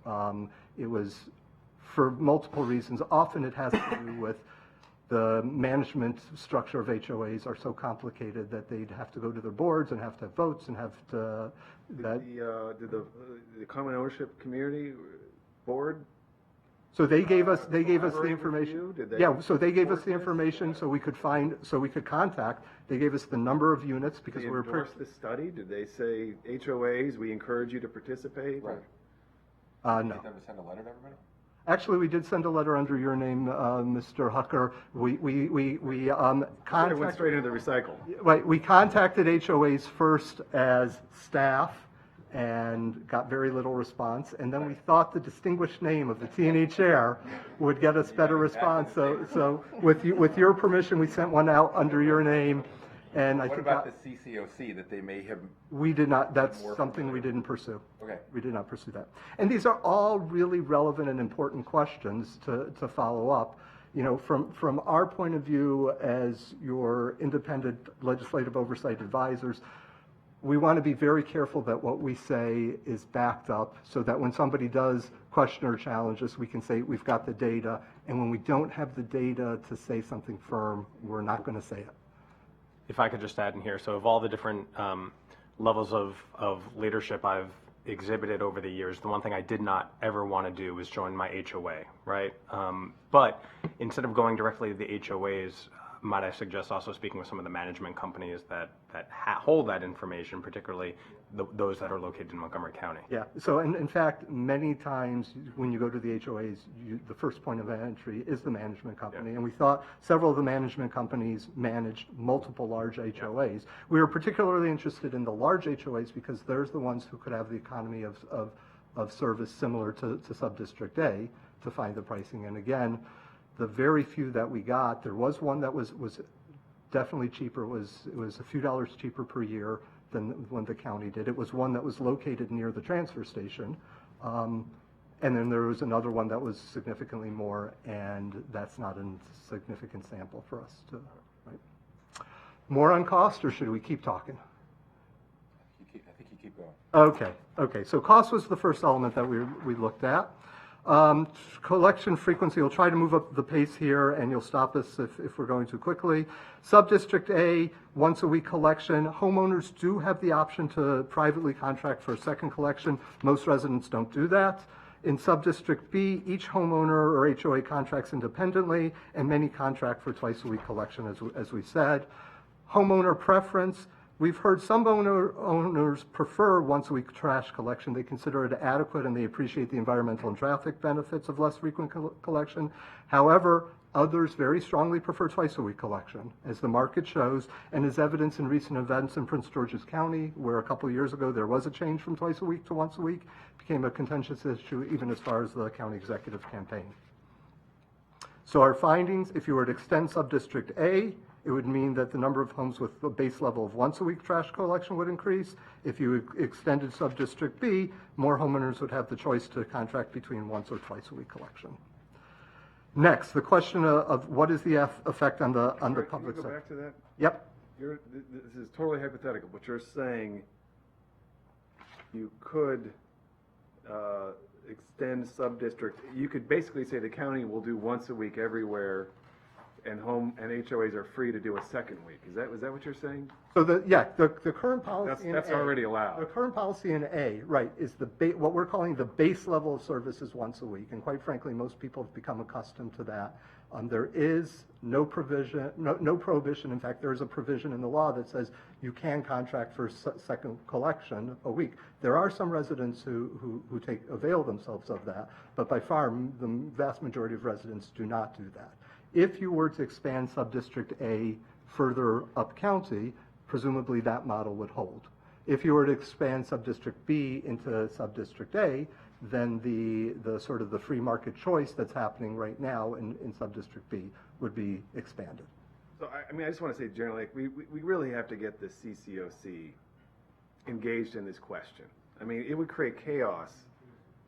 It was for multiple reasons. Often it has to do with the management structure of HOAs are so complicated that they'd have to go to their boards and have to have votes and have to. Did the common ownership community board? So they gave us the information. Yeah, so they gave us the information this? so we could contact. They gave us the number of units because Did they endorse the study? Did they say HOAs? We encourage you to participate. Right. No. Did they ever send a letter to everybody? Actually, we did send a letter under your name, Mr. Hucker. We It contacted. went straight into the recycle. Right, we contacted HOAs first as staff and got very little response, and then we thought the distinguished name of the T&E chair would get us better response. So with your permission, we sent one out under your name, and I What think about that, the CCOC that they may have? we did not, that's something we didn't pursue. Okay. We did not pursue that. And these are all really relevant and important questions to follow up. You know, from our point of view as your independent legislative oversight advisors, we want to be very careful that what we say is backed up so that when somebody does question or challenge us, we can say we've got the data. And when we don't have the data to say something firm, we're not going to say it. If I could just add in here, so of all the different levels of leadership I've exhibited over the years, the one thing I did not ever want to do was join my HOA, right? But instead of going directly to the HOAs, might I suggest also speaking with some of the management companies that hold that information, particularly those that are located in Montgomery County? Yeah, so in fact, many times when you go to the HOAs, the first point of entry is the management company. And we thought several of the management companies managed multiple large HOAs. We were particularly interested in the large HOAs because there's the ones who could have the economy of service similar to Subdistrict A to find the pricing. And again, the very few that we got, there was one that was definitely cheaper. It was a few dollars cheaper per year than when the county did. It was one that was located near the transfer station. And then there was another one that was significantly more, and that's not a significant sample for us to, right? More on cost, or should we keep talking? I think you keep going. Okay, so cost was the first element that we looked at. Collection frequency, we'll try to move up the pace here, and you'll stop us if we're going too quickly. Subdistrict A, once a week collection. Homeowners do have the option to privately contract for a second collection. Most residents don't do that. In Subdistrict B, each homeowner or HOA contracts independently, and many contract for twice a week collection, as we said. Homeowner preference. We've heard some owners prefer once a week trash collection. They consider it adequate and they appreciate the environmental and traffic benefits of less frequent collection. However, others very strongly prefer twice a week collection, as the market shows, and as evidence in recent events in Prince George's County, where a couple of years ago there was a change from twice a week to once a week, became a contentious issue even as far as the county executive campaign. So our findings, if you were to extend Subdistrict A, it would mean that the number of homes with a base level of once a week trash collection would increase. If you extended Subdistrict B, more homeowners would have the choice to contract between once or twice a week collection. Next, the question of what is the effect on the public Can you go sector? back to that? Yep. This is totally hypothetical, but you're saying you could extend sub-district. You could basically say the county will do once a week everywhere, and HOAs are free to do a second week. Is that what you're saying? So the current policy That's in A, already allowed. The current policy in A, right, is what we're calling the base level of service is once a week, and quite frankly, most people have become accustomed to that. There is no provision, no prohibition. In fact, there is a provision in the law that says you can contract for second collection a week. There are some residents who avail themselves of that, but by far the vast majority of residents do not do that. If you were to expand Subdistrict A further up county, presumably that model would hold. If you were to expand Subdistrict B into Subdistrict A, then the sort of the free market choice that's happening right now in Subdistrict B would be expanded. So, I just want to say generally, we really have to get the CCOC engaged in this question. I mean, it would create chaos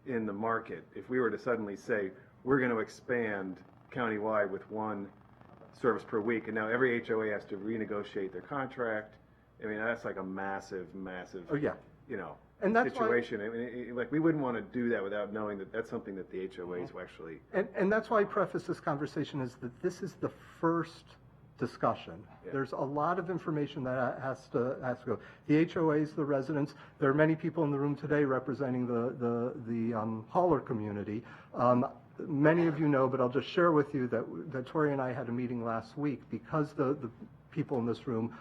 in the market if we were to suddenly say, we're going to expand countywide with one service per week, and now every HOA has to renegotiate their contract. I mean, that's like a massive, Oh, yeah. And that's situation. I mean, like, we wouldn't want to do that without knowing that that's something that the HOAs will actually. And that's why I preface this conversation is that this is the first discussion. Yeah. There's a lot of information that has to go. The HOAs, the residents, there are many people in the room today representing the hauler community. Many of you know, but I'll just share with you that Tori and I had a meeting last week because the people in this room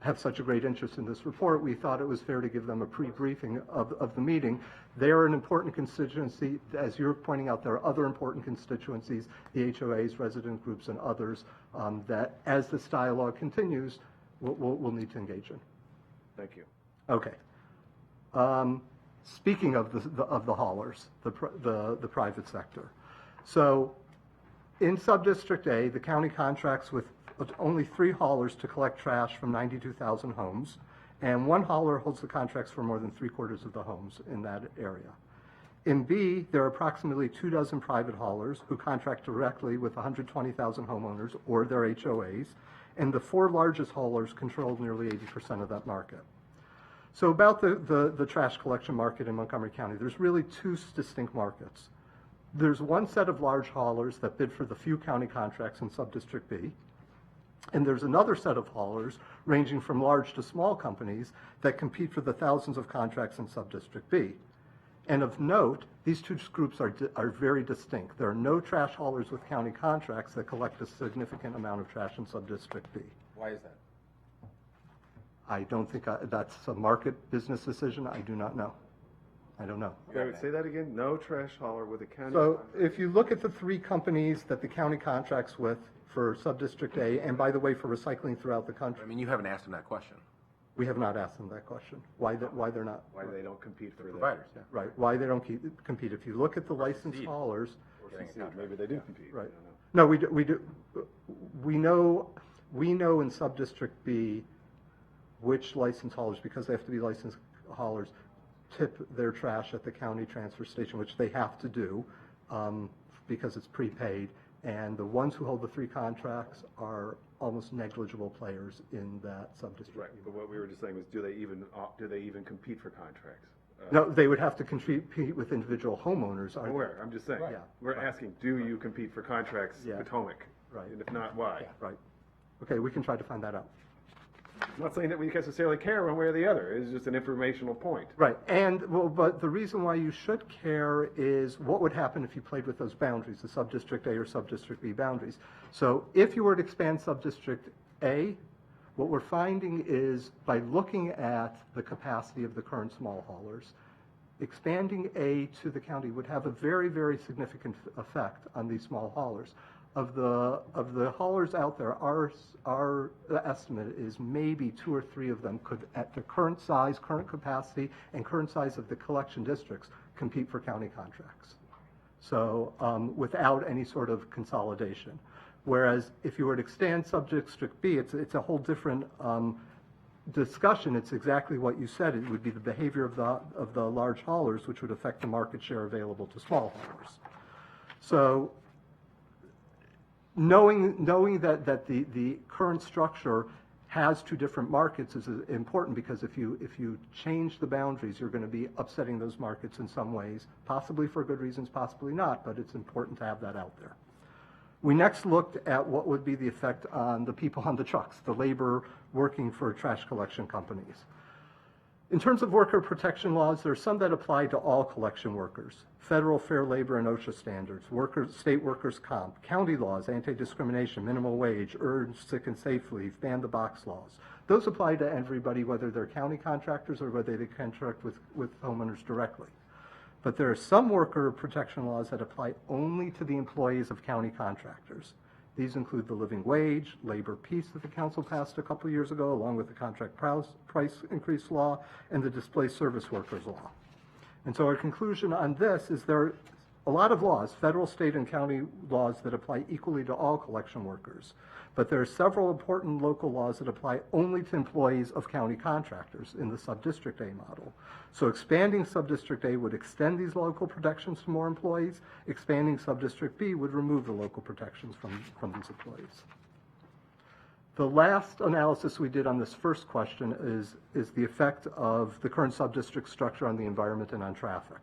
have such a great interest in this report, we thought it was fair to give them a pre-briefing of the meeting. They're an important constituency. As you're pointing out, there are other important constituencies, the HOAs, resident groups, and others, that as this dialogue continues, we'll need to engage in. Thank you. Okay. Speaking of the haulers, the private sector. So in Subdistrict A, the county contracts with only 3 haulers to collect trash from 92,000 homes, and 1 hauler holds the contracts for more than 3/4 of the homes in that area. In B, there are approximately 24 private haulers who contract directly with 120,000 homeowners or their HOAs, and the 4 largest haulers control nearly 80% of that market. So about the trash collection market in Montgomery County, there's really 2 distinct markets. There's one set of large haulers that bid for the few county contracts in Subdistrict B, and there's another set of haulers ranging from large to small companies that compete for the thousands of contracts in Subdistrict B. And of note, these 2 groups are very distinct. There are no trash haulers with county contracts that collect a significant amount of trash in Subdistrict B. Why is that? I don't think that's a market business decision. I do not know. I don't know. David, say that again. No trash hauler with a county. So if you look at the 3 companies that the county contracts with for Subdistrict A, and by the way, for recycling throughout the country, I mean, you haven't asked them that question. we have not asked them that question. Why they're not? Why they don't compete for Providers. that? Right. Why they don't compete? If you look at the licensed haulers, Maybe they do compete. right? No, we do. We know in Subdistrict B which licensed haulers, because they have to be licensed haulers, tip their trash at the county transfer station, which they have to do because it's prepaid. And the ones who hold the 3 contracts are almost negligible players in that subdistrict. Right, but what we were just saying was, do they even compete for contracts? No, they would have to compete with individual homeowners. I'm aware, I'm just saying. Yeah. We're asking, do you compete for contracts, Yeah. Potomac? Right. And if not, why? Right. Okay, we can try to find that out. I'm not saying that we necessarily care one way or the other. It's just an informational point. Right, and but the reason why you should care is what would happen if you played with those boundaries, the Subdistrict A or Subdistrict B boundaries. So if you were to expand Subdistrict A, what we're finding is by looking at the capacity of the current small haulers, expanding A to the county would have a very, very significant effect on these small haulers. Of the haulers out there, our estimate is maybe 2 or 3 of them could, at the current size, current capacity, and current size of the collection districts, compete for county contracts. So without any sort of consolidation. Whereas if you were to expand Subdistrict B, it's a whole different discussion. It's exactly what you said. It would be the behavior of the large haulers, which would affect the market share available to small haulers. So knowing that the current structure has 2 different markets is important, because if you change the boundaries, you're going to be upsetting those markets in some ways, possibly for good reasons, possibly not, but it's important to have that out there. We next looked at what would be the effect on the people on the trucks, the labor working for trash collection companies. In terms of worker protection laws, there are some that apply to all collection workers: federal fair labor and OSHA standards, state workers' comp, county laws, anti-discrimination, minimum wage, earned sick and safe leave, ban the box laws. Those apply to everybody, whether they're county contractors or whether they contract with homeowners directly. But there are some worker protection laws that apply only to the employees of county contractors. These include the living wage, labor peace that the council passed a couple years ago, along with the contract price increase law, and the displaced service workers law. And so our conclusion on this is there are a lot of laws, federal, state, and county laws, that apply equally to all collection workers. But there are several important local laws that apply only to employees of county contractors in the Subdistrict A model. So expanding Subdistrict A would extend these local protections to more employees. Expanding Subdistrict B would remove the local protections from these employees. The last analysis we did on this first question is the effect of the current subdistrict structure on the environment and on traffic.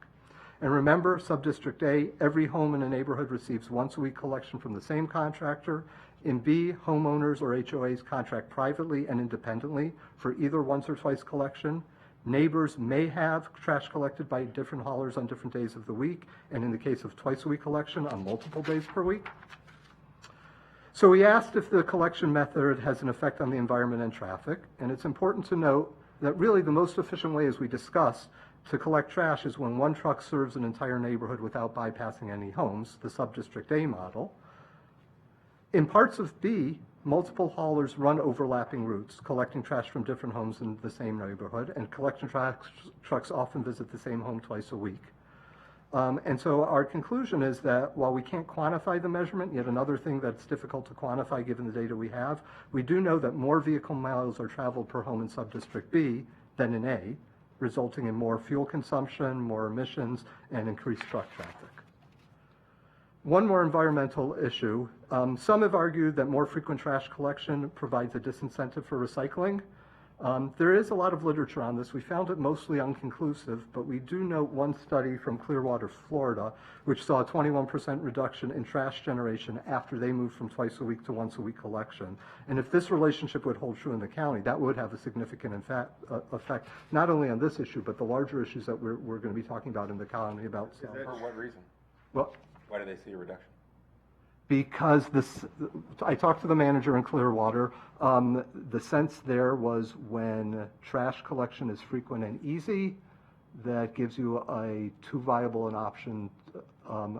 And remember, Subdistrict A, every home in a neighborhood receives once-a-week collection from the same contractor. In B, homeowners or HOAs contract privately and independently for either once or twice collection. Neighbors may have trash collected by different haulers on different days of the week, and in the case of twice-a-week collection, on multiple days per week. So we asked if the collection method has an effect on the environment and traffic, and it's important to note that really the most efficient way, as we discussed, to collect trash is when one truck serves an entire neighborhood without bypassing any homes, the Subdistrict A model. In parts of B, multiple haulers run overlapping routes, collecting trash from different homes in the same neighborhood, and collection trucks often visit the same home twice a week. And so our conclusion is that while we can't quantify the measurement, yet another thing that's difficult to quantify given the data we have, we do know that more vehicle miles are traveled per home in Subdistrict B than in A, resulting in more fuel consumption, more emissions, and increased truck traffic. One more environmental issue. Some have argued that more frequent trash collection provides a disincentive for recycling. There is a lot of literature on this. We found it mostly unconclusive, but we do note one study from Clearwater, Florida, which saw a 21% reduction in trash generation after they moved from twice a week to once a week collection. And if this relationship would hold true in the county, that would have a significant effect, not only on this issue, but the larger issues that we're going to be talking about in the county about. For what reason? Well, why do they see a reduction? Because I talked to the manager in Clearwater. The sense there was when trash collection is frequent and easy, that gives you a too viable an option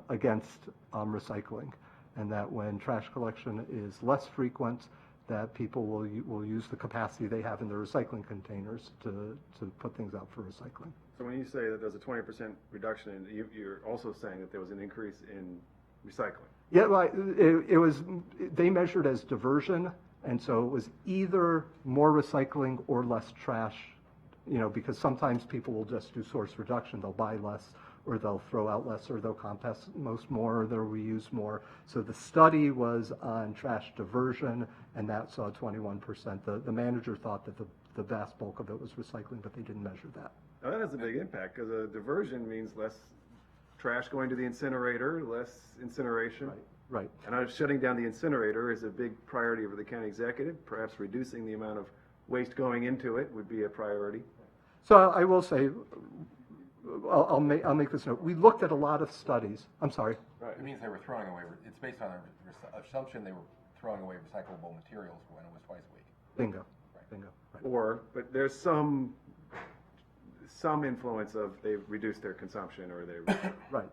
against recycling, and that when trash collection is less frequent, that people will use the capacity they have in their recycling containers to put things out for recycling. So when you say that there's a 20% reduction, you're also saying that there was an increase in recycling? Yeah, well, it was, they measured as diversion, and so it was either more recycling or less trash, because sometimes people will just do source reduction. They'll buy less, or they'll throw out less, or they'll compost most more, or they'll reuse more. So the study was on trash diversion, and that saw 21%. The manager thought that the vast bulk of it was recycling, but they didn't measure that. Now that has a big impact, because a diversion means less trash going to the incinerator, less incineration. Right. And shutting down the incinerator is a big priority for the county executive. Perhaps reducing the amount of waste going into it would be a priority. So I will say, I'll make this note. We looked at a lot of studies. I'm sorry. Right. It means they were throwing away. It's based on an assumption they were throwing away recyclable materials when it was twice a week. Bingo. Right. Bingo. Right. But there's some influence of they've reduced their consumption, or they right.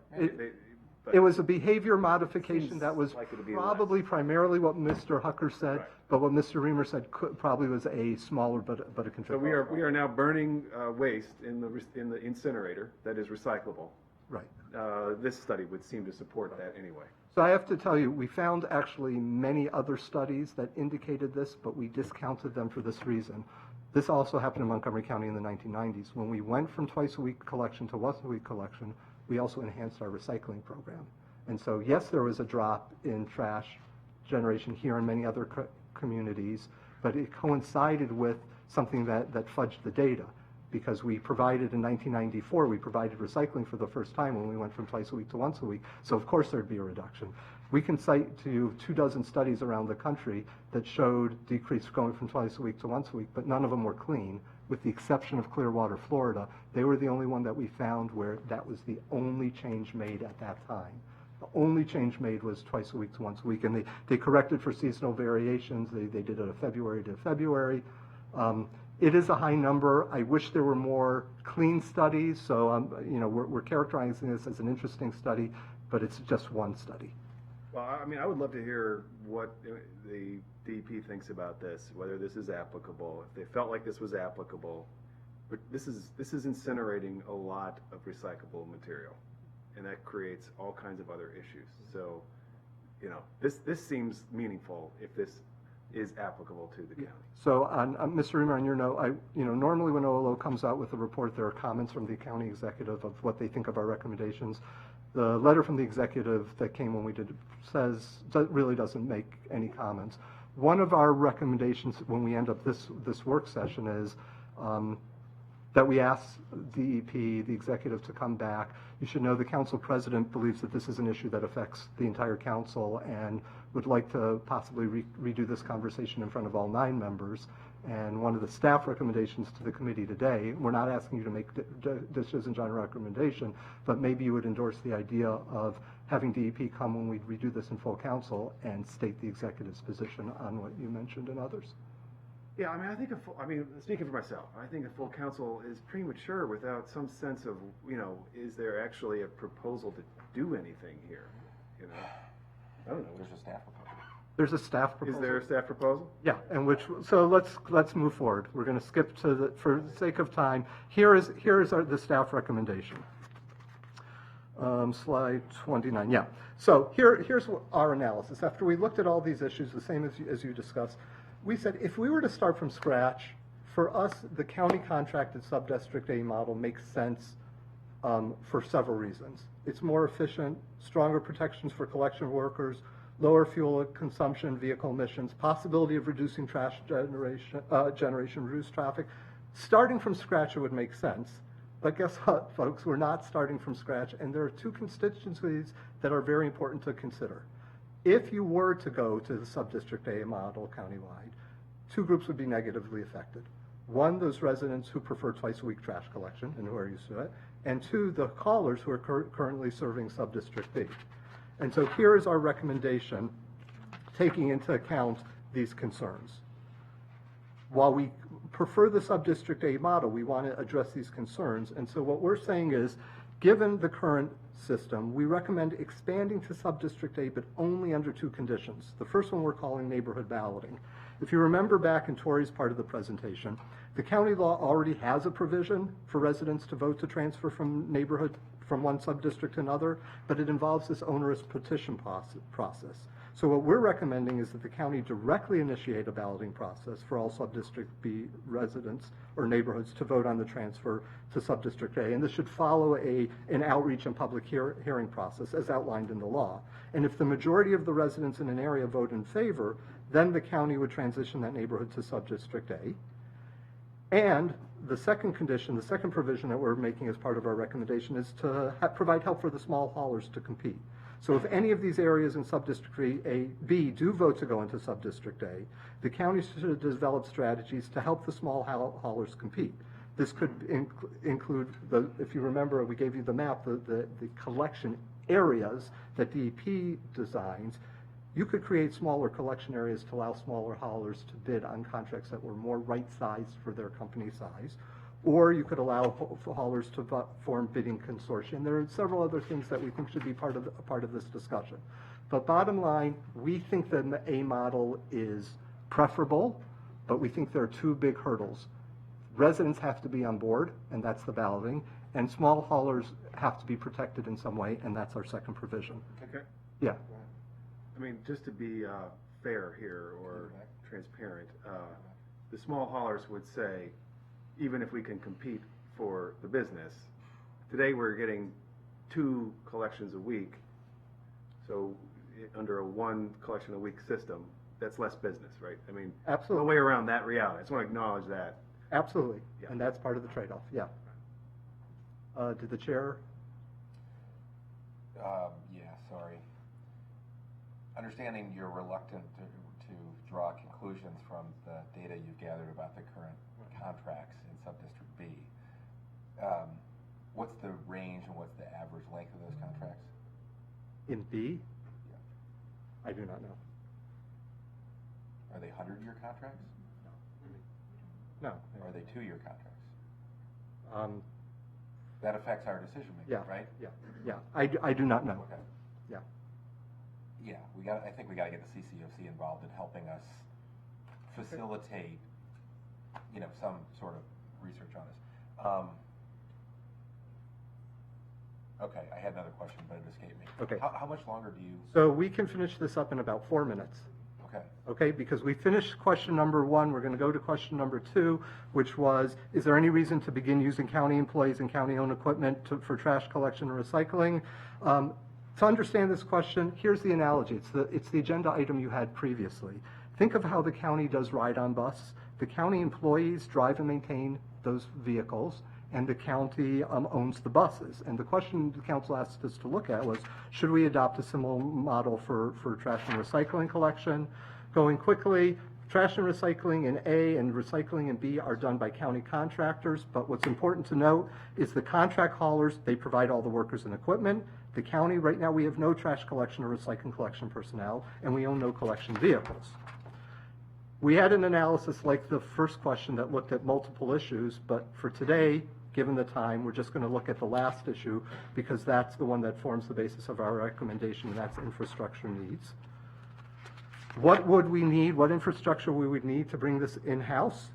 It was a behavior modification that was probably primarily what Mr. Hucker said, right. But what Mr. Reamer said probably was a smaller but a contributor. So we are now burning waste in the incinerator that is recyclable. Right. This study would seem to support that anyway. So I have to tell you, we found actually many other studies that indicated this, but we discounted them for this reason. This also happened in Montgomery County in the 1990s. When we went from twice a week collection to once a week collection, we also enhanced our recycling program. And so, yes, there was a drop in trash generation here and many other communities, but it coincided with something that fudged the data, because we provided in 1994, we provided recycling for the first time when we went from twice a week to once a week. So of course there'd be a reduction. We can cite to you 24 studies around the country that showed decrease going from twice a week to once a week, but none of them were clean, with the exception of Clearwater, Florida. They were the only one that we found where that was the only change made at that time. The only change made was twice a week to once a week, and they corrected for seasonal variations. They did it a February to February. It is a high number. I wish there were more clean studies, so we're characterizing this as an interesting study, but it's just one study. Well, I mean, I would love to hear what the DEP thinks about this, whether this is applicable, if they felt like this was applicable. But this is incinerating a lot of recyclable material, and that creates all kinds of other issues. So, this seems meaningful if this is applicable to the county. So, on Mr. Reamer, on your note, normally when OLO comes out with a report, there are comments from the county executive of what they think of our recommendations. The letter from the executive that came when we did it really doesn't make any comments. One of our recommendations when we end up this work session is that we asked DEP, the executive, to come back. You should know the council president believes that this is an issue that affects the entire council and would like to possibly redo this conversation in front of all 9 members. And one of the staff recommendations to the committee today, we're not asking you to make decisions on recommendation, but maybe you would endorse the idea of having DEP come when we redo this in full council and state the executive's position on what you mentioned and others. Yeah, I mean, I think speaking for myself, I think a full council is premature without some sense of, is there actually a proposal to do anything here? I don't know. There's a staff proposal. There's a staff proposal. Is there a staff proposal? Yeah, so let's move forward. We're going to skip to for the sake of time. Here is the staff recommendation. Slide 29. Yeah. So here's our analysis. After we looked at all these issues, the same as you discussed, we said if we were to start from scratch, for us, the county contracted subdistrict A model makes sense for several reasons. It's more efficient, stronger protections for collection workers, lower fuel consumption, vehicle emissions, possibility of reducing trash generation, reduced traffic. Starting from scratch, it would make sense. But guess what, folks? We're not starting from scratch, and there are 2 constituencies that are very important to consider. If you were to go to the subdistrict A model countywide, 2 groups would be negatively affected. 1, those residents who prefer twice-a-week trash collection and who are used to it, and 2, the callers who are currently serving subdistrict B. And so here is our recommendation, taking into account these concerns. While we prefer the subdistrict A model, we want to address these concerns. And so what we're saying is, given the current system, we recommend expanding to subdistrict A, but only under 2 conditions. The first one we're calling neighborhood balloting. If you remember back in Tori's part of the presentation, the county law already has a provision for residents to vote to transfer from neighborhood from one subdistrict to another, but it involves this onerous petition process. So what we're recommending is that the county directly initiate a balloting process for all subdistrict B residents or neighborhoods to vote on the transfer to subdistrict A. And this should follow an outreach and public hearing process as outlined in the law. And if the majority of the residents in an area vote in favor, then the county would transition that neighborhood to subdistrict A. And the second condition, the second provision that we're making as part of our recommendation is to provide help for the small haulers to compete. So if any of these areas in subdistrict B do vote to go into subdistrict A, the county should develop strategies to help the small haulers compete. This could include, if you remember, we gave you the map, the collection areas that DEP designs. You could create smaller collection areas to allow smaller haulers to bid on contracts that were more right-sized for their company size. Or you could allow haulers to form bidding consortium. There are several other things that we think should be part of this discussion. But bottom line, we think that the A model is preferable, but we think there are 2 big hurdles. Residents have to be on board, and that's the balloting, and small haulers have to be protected in some way, and that's our second provision. Okay. Yeah. I mean, just to be fair here or transparent, the small haulers would say, even if we can compete for the business, today we're getting 2 collections a week. So under a 1 collection a week system, that's less business, right? I mean, absolutely. No way around that reality. I just want to acknowledge that. Absolutely. Yeah. And that's part of the trade-off. Yeah. Did the chair? Yeah, sorry. Understanding you're reluctant to draw conclusions from the data you've gathered about the current contracts in subdistrict B, what's the range and what's the average length of those contracts? In B? Yeah. I do not know. Are they 100-year contracts? No. Or are they 2-year contracts? That affects our decision making, right? Yeah. Yeah. I do not know. Okay. Yeah. Yeah. I think we got to get the CCOC involved in helping us facilitate, some sort of research on this. Okay, I had another question, but it escaped me. Okay. How much longer do you? So we can finish this up in about 4 minutes. Okay. Okay, because we finished question number 1. We're going to go to question number 2, which was, is there any reason to begin using county employees and county-owned equipment for trash collection and recycling? To understand this question, here's the analogy. It's the agenda item you had previously. Think of how the county does ride-on bus. The county employees drive and maintain those vehicles, and the county owns the buses. And the question the council asked us to look at was, should we adopt a similar model for trash and recycling collection? Going quickly, trash and recycling in A and recycling in B are done by county contractors, but what's important to note is the contract haulers, they provide all the workers and equipment. The county, right now, we have no trash collection or recycling collection personnel, and we own no collection vehicles. We had an analysis like the first question that looked at multiple issues, but for today, given the time, we're just going to look at the last issue because that's the one that forms the basis of our recommendation, and that's infrastructure needs. What would we need? What infrastructure we would need to bring this in-house?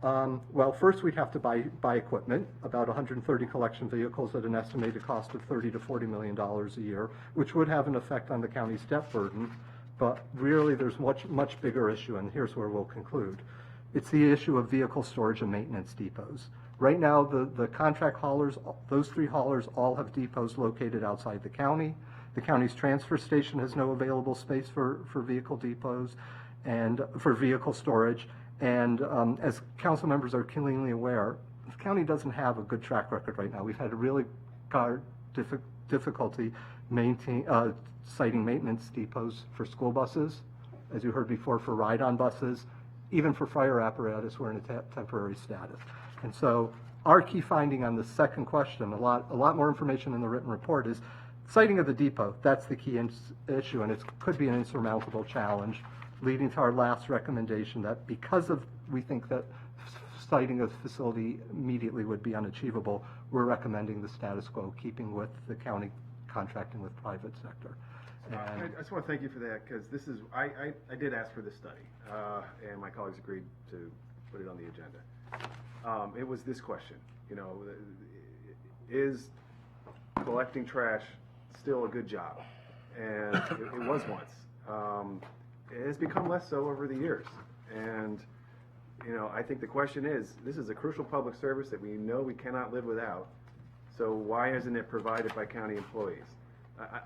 Well, first we'd have to buy equipment, about 130 collection vehicles at an estimated cost of $30 to $40 million a year, which would have an effect on the county's debt burden. But really, there's much bigger issue, and here's where we'll conclude. It's the issue of vehicle storage and maintenance depots. Right now, the contract haulers, those 3 haulers all have depots located outside the county. The county's transfer station has no available space for vehicle depots and for vehicle storage. And as council members are keenly aware, the county doesn't have a good track record right now. We've had a really difficulty citing maintenance depots for school buses, as you heard before, for ride-on buses, even for fire apparatus, we're in a temporary status. And so our key finding on the second question, a lot more information in the written report, is citing of the depot. That's the key issue, and it could be an insurmountable challenge, leading to our last recommendation that because we think that citing a facility immediately would be unachievable, we're recommending the status quo, keeping with the county contracting with private sector. I just want to thank you for that, because this is, I did ask for this study, and my colleagues agreed to put it on the agenda. It was this question, is collecting trash still a good job? And it was once. It has become less so over the years. And, I think the question is, this is a crucial public service that we know we cannot live without. So why isn't it provided by county employees?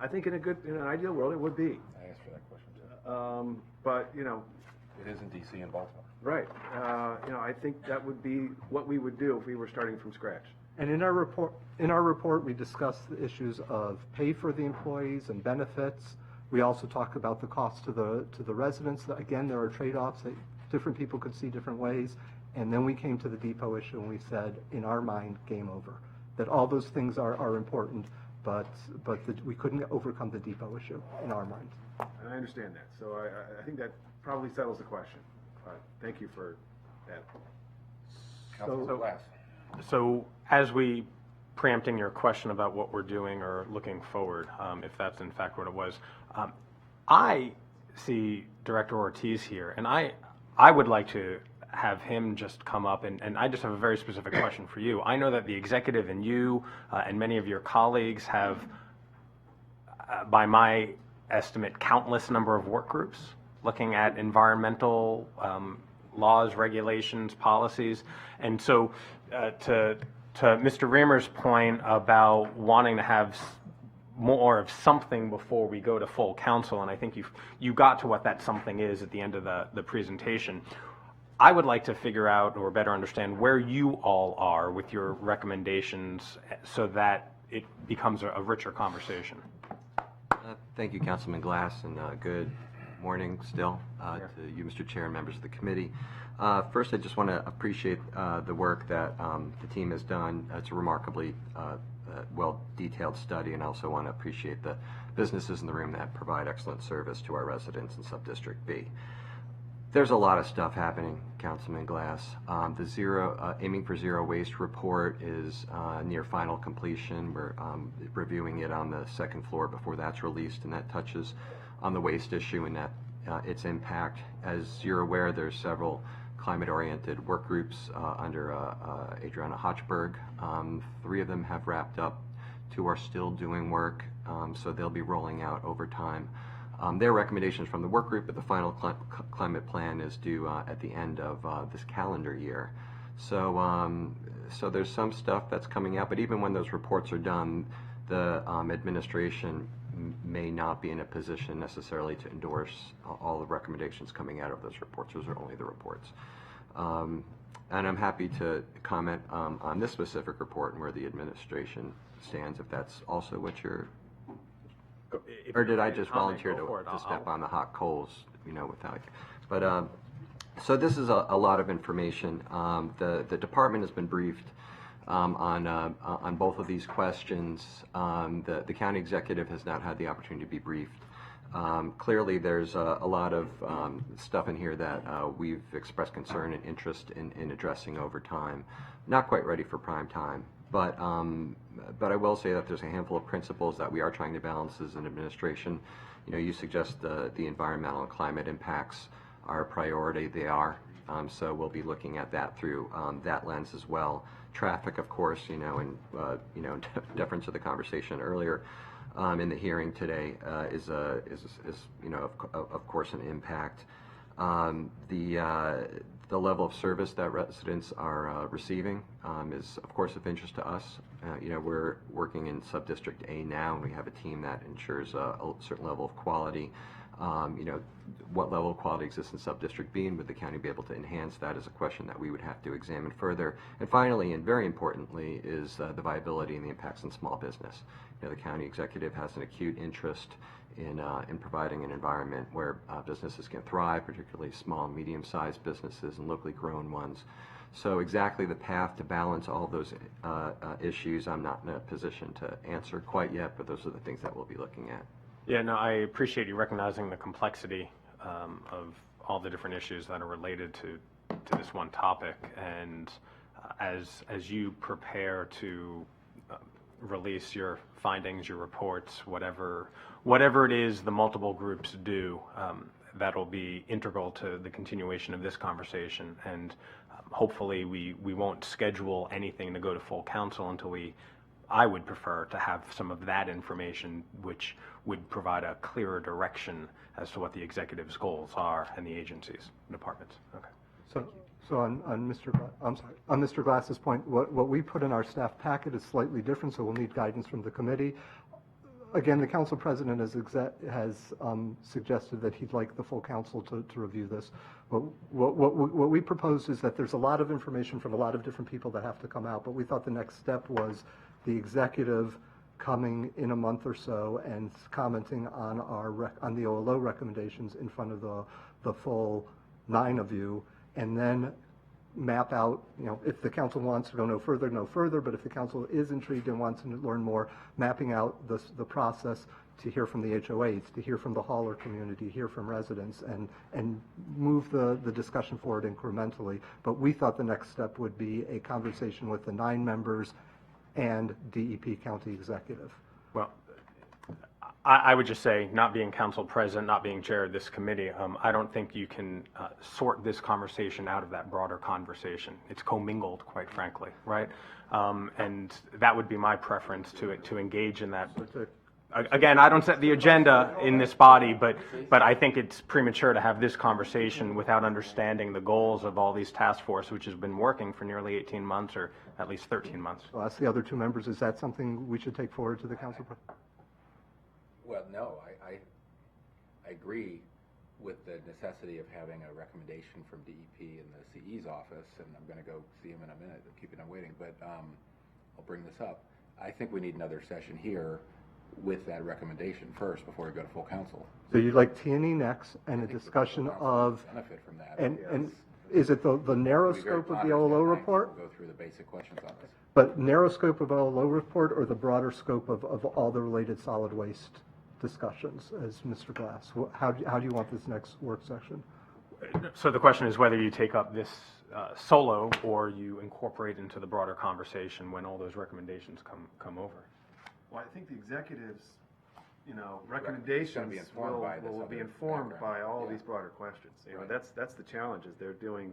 I think in an ideal world, it would be. I asked for that question too. But, It is in DC and Baltimore. right. I think that would be what we would do if we were starting from scratch. And in our report, we discuss the issues of pay for the employees and benefits. We also talk about the cost to the residents. Again, there are trade-offs that different people could see different ways. And then we came to the depot issue, and we said, in our mind, game over. That all those things are important, but we couldn't overcome the depot issue in our minds. And I understand that. So I think that probably settles the question. Thank you for that. Councilman Glass. So as we, preempting your question about what we're doing or looking forward, if that's in fact what it was, I see Director Ortiz here, and I would like to have him just come up, and I just have a very specific question for you. I know that the executive and you and many of your colleagues have, by my estimate, countless number of work groups looking at environmental laws, regulations, policies. And so to Mr. Reamer's point about wanting to have more of something before we go to full council, and I think you got to what that something is at the end of the presentation. I would like to figure out or better understand where you all are with your recommendations so that it becomes a richer conversation. Thank you, Councilman Glass, and good morning still to you, Mr. Chair, and members of the committee. First, I just want to appreciate the work that the team has done. It's a remarkably well-detailed study, and I also want to appreciate the businesses in the room that provide excellent service to our residents in Subdistrict B. There's a lot of stuff happening, Councilman Glass. The Aiming for Zero Waste report is near final completion. We're reviewing it on the second floor before that's released, and that touches on the waste issue and its impact. As you're aware, there's several climate-oriented work groups under Adriana Hochberg. 3 of them have wrapped up. 2 are still doing work, so they'll be rolling out over time. Their recommendations from the work group, but the final climate plan is due at the end of this calendar year. So, so there's some stuff that's coming out, but even when those reports are done, the administration may not be in a position necessarily to endorse all the recommendations coming out of those reports. Those are only the reports. And I'm happy to comment on this specific report and where the administration stands, if that's also what you're, or did I just volunteer to step on the hot coals, without you? But, so this is a lot of information. The department has been briefed on both of these questions. The county executive has not had the opportunity to be briefed. Clearly, there's a lot of stuff in here that we've expressed concern and interest in addressing over time. Not quite ready for prime time, but I will say that there's a handful of principles that we are trying to balance as an administration. You suggest the environmental and climate impacts are a priority. They are. So we'll be looking at that through that lens as well. Traffic, of course, and deference to the conversation earlier. In the hearing today is of course an impact. The level of service that residents are receiving is of course of interest to us. We're working in Subdistrict A now, and we have a team that ensures a certain level of quality. What level of quality exists in Subdistrict B, and would the county be able to enhance that, is a question that we would have to examine further. And finally, and very importantly, is the viability and the impacts on small business. The county executive has an acute interest in providing an environment where businesses can thrive, particularly small and medium-sized businesses and locally grown ones. So exactly the path to balance all of those issues, I'm not in a position to answer quite yet, but those are the things that we'll be looking at. Yeah, no, I appreciate you recognizing the complexity of all the different issues that are related to this one topic. And as you prepare to release your findings, your reports, whatever it is the multiple groups do, that'll be integral to the continuation of this conversation. And hopefully we won't schedule anything to go to full council until I would prefer to have some of that information, which would provide a clearer direction as to what the executive's goals are and the agencies, departments. Okay. So on Mr. Glass's point, what we put in our staff packet is slightly different, so we'll need guidance from the committee. Again, the council president has suggested that he'd like the full council to review this. But what we proposed is that there's a lot of information from a lot of different people that have to come out, but we thought the next step was the executive coming in a month or so and commenting on the OLO recommendations in front of the full 9 of you, and then map out, if the council wants to go no further, but if the council is intrigued and wants to learn more, mapping out the process to hear from the HOAs, to hear from the hauler community, hear from residents, and move the discussion forward incrementally. But we thought the next step would be a conversation with the 9 members and DEP county executive. Well, I would just say, not being council president, not being chair of this committee, I don't think you can sort this conversation out of that broader conversation. It's commingled, quite frankly, right? And that would be my preference to engage in that. Again, I don't set the agenda in this body, but I think it's premature to have this conversation without understanding the goals of all these task force, which has been working for nearly 18 months or at least 13 months. I'll ask the other 2 members, is that something we should take forward to the council? Well, no, I agree with the necessity of having a recommendation from DEP in the CE's office, and I'm going to go see him in a minute, keeping him waiting, but I'll bring this up. I think we need another session here with that recommendation first before we go to full council. So you'd like T&E next and a discussion of, benefit from that. and is it the narrow scope of the OLO report? We'll go through the basic questions on this. But narrow scope of OLO report or the broader scope of all the related solid waste discussions, as Mr. Glass? How do you want this next work session? So the question is whether you take up this solo or you incorporate into the broader conversation when all those recommendations come over. Well, I think the executives, recommendations will be informed by all these broader questions. That's the challenge, is they're doing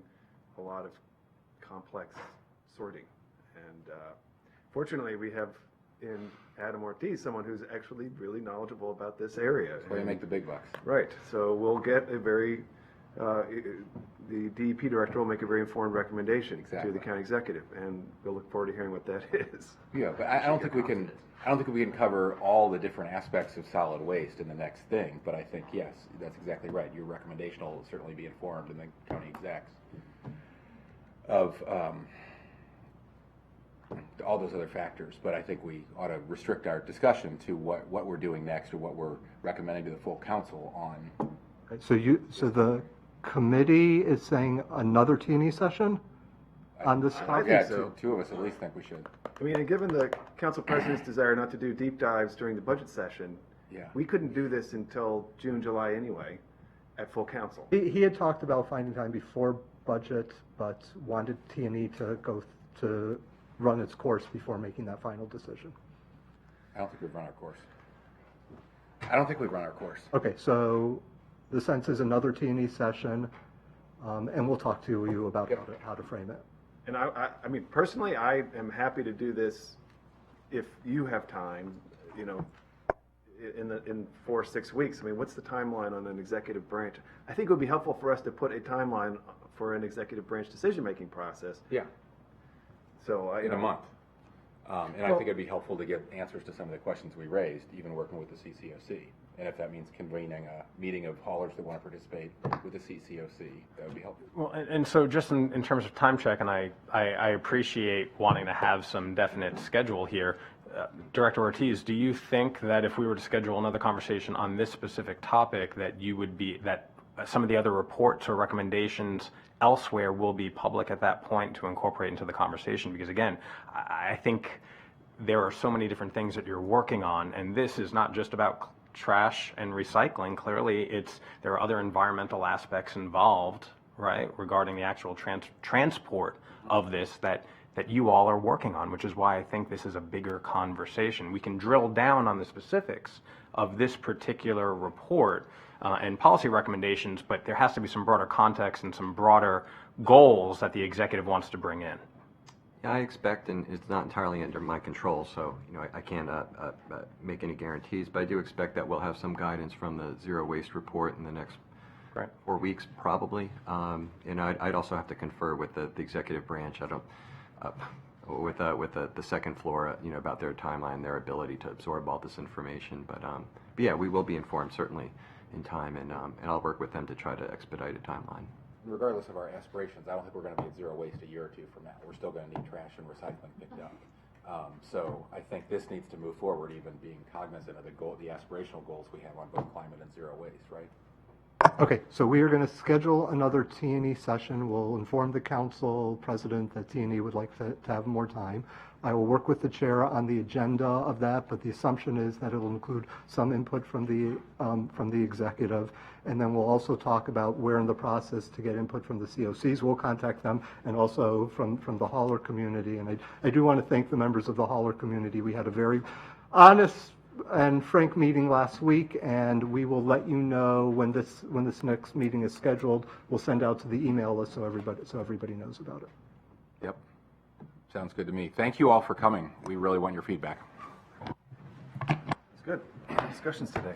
a lot of complex sorting. And fortunately, we have in Adam Ortiz someone who's actually really knowledgeable about this area. That's where you make the big bucks. Right. So we'll get the DEP director will make a very informed recommendation to the county executive, and we'll look forward to hearing what that is. Yeah, but I don't think we can cover all the different aspects of solid waste in the next thing. But I think, yes, that's exactly right. Your recommendation will certainly be informed in the county execs. of all those other factors, but I think we ought to restrict our discussion to what we're doing next or what we're recommending to the full council on. So the committee is saying another T&E session on this topic? Yeah, so. two of us at least think we should. I mean, and given the council president's desire not to do deep dives during the budget session, Yeah. we couldn't do this until June, July anyway, at full council. He had talked about finding time before budget, but wanted T&E to go to run its course before making that final decision. I don't think we've run our course. I don't think we've run our course. Okay, so the sense is another T&E session, and we'll talk to you about how to frame it. And I mean, personally, I am happy to do this if you have time, you know, in 4 or 6 weeks. I mean, what's the timeline on an executive branch? I think it would be helpful for us to put a timeline for an executive branch decision-making process. Yeah. So In a month. And I think it'd be helpful to get answers to some of the questions we raised, even working with the CCOC. And if that means convening a meeting of haulers that want to participate with the CCOC, that would be helpful. Well, and so just in terms of time check, and I appreciate wanting to have some definite schedule here. Director Ortiz, do you think that if we were to schedule another conversation on this specific topic, that some of the other reports or recommendations elsewhere will be public at that point to incorporate into the conversation? Because again, I think there are so many different things that you're working on, and this is not just about trash and recycling. Clearly, there are other environmental aspects involved, right, regarding the actual transport of this that you all are working on, which is why I think this is a bigger conversation. We can drill down on the specifics of this particular report and policy recommendations, but there has to be some broader context and some broader goals that the executive wants to bring in. Yeah, I expect, and it's not entirely under my control, so I can't make any guarantees, but I do expect that we'll have some guidance from the Zero Waste Report in the next 4 weeks, probably. And I'd also have to confer with the executive branch. I don't. With the second floor, about their timeline, their ability to absorb all this information. But yeah, we will be informed certainly in time, and I'll work with them to try to expedite a timeline. Regardless of our aspirations, I don't think we're going to be at zero waste a year or two from now. We're still going to need trash and recycling picked up. So I think this needs to move forward, even being cognizant of the aspirational goals we have on both climate and zero waste, right? Okay, so we are going to schedule another T&E session. We'll inform the council president that T&E would like to have more time. I will work with the chair on the agenda of that, but the assumption is that it will include some input from the executive, and then we'll also talk about where in the process to get input from the COCs. We'll contact them, and also from the hauler community. And I do want to thank the members of the hauler community. We had a very honest and frank meeting last week, and we will let you know when this next meeting is scheduled. We'll send out to the email list so everybody knows about it. Yep. Sounds good to me. Thank you all for coming. We really want your feedback. It's good. Discussions today.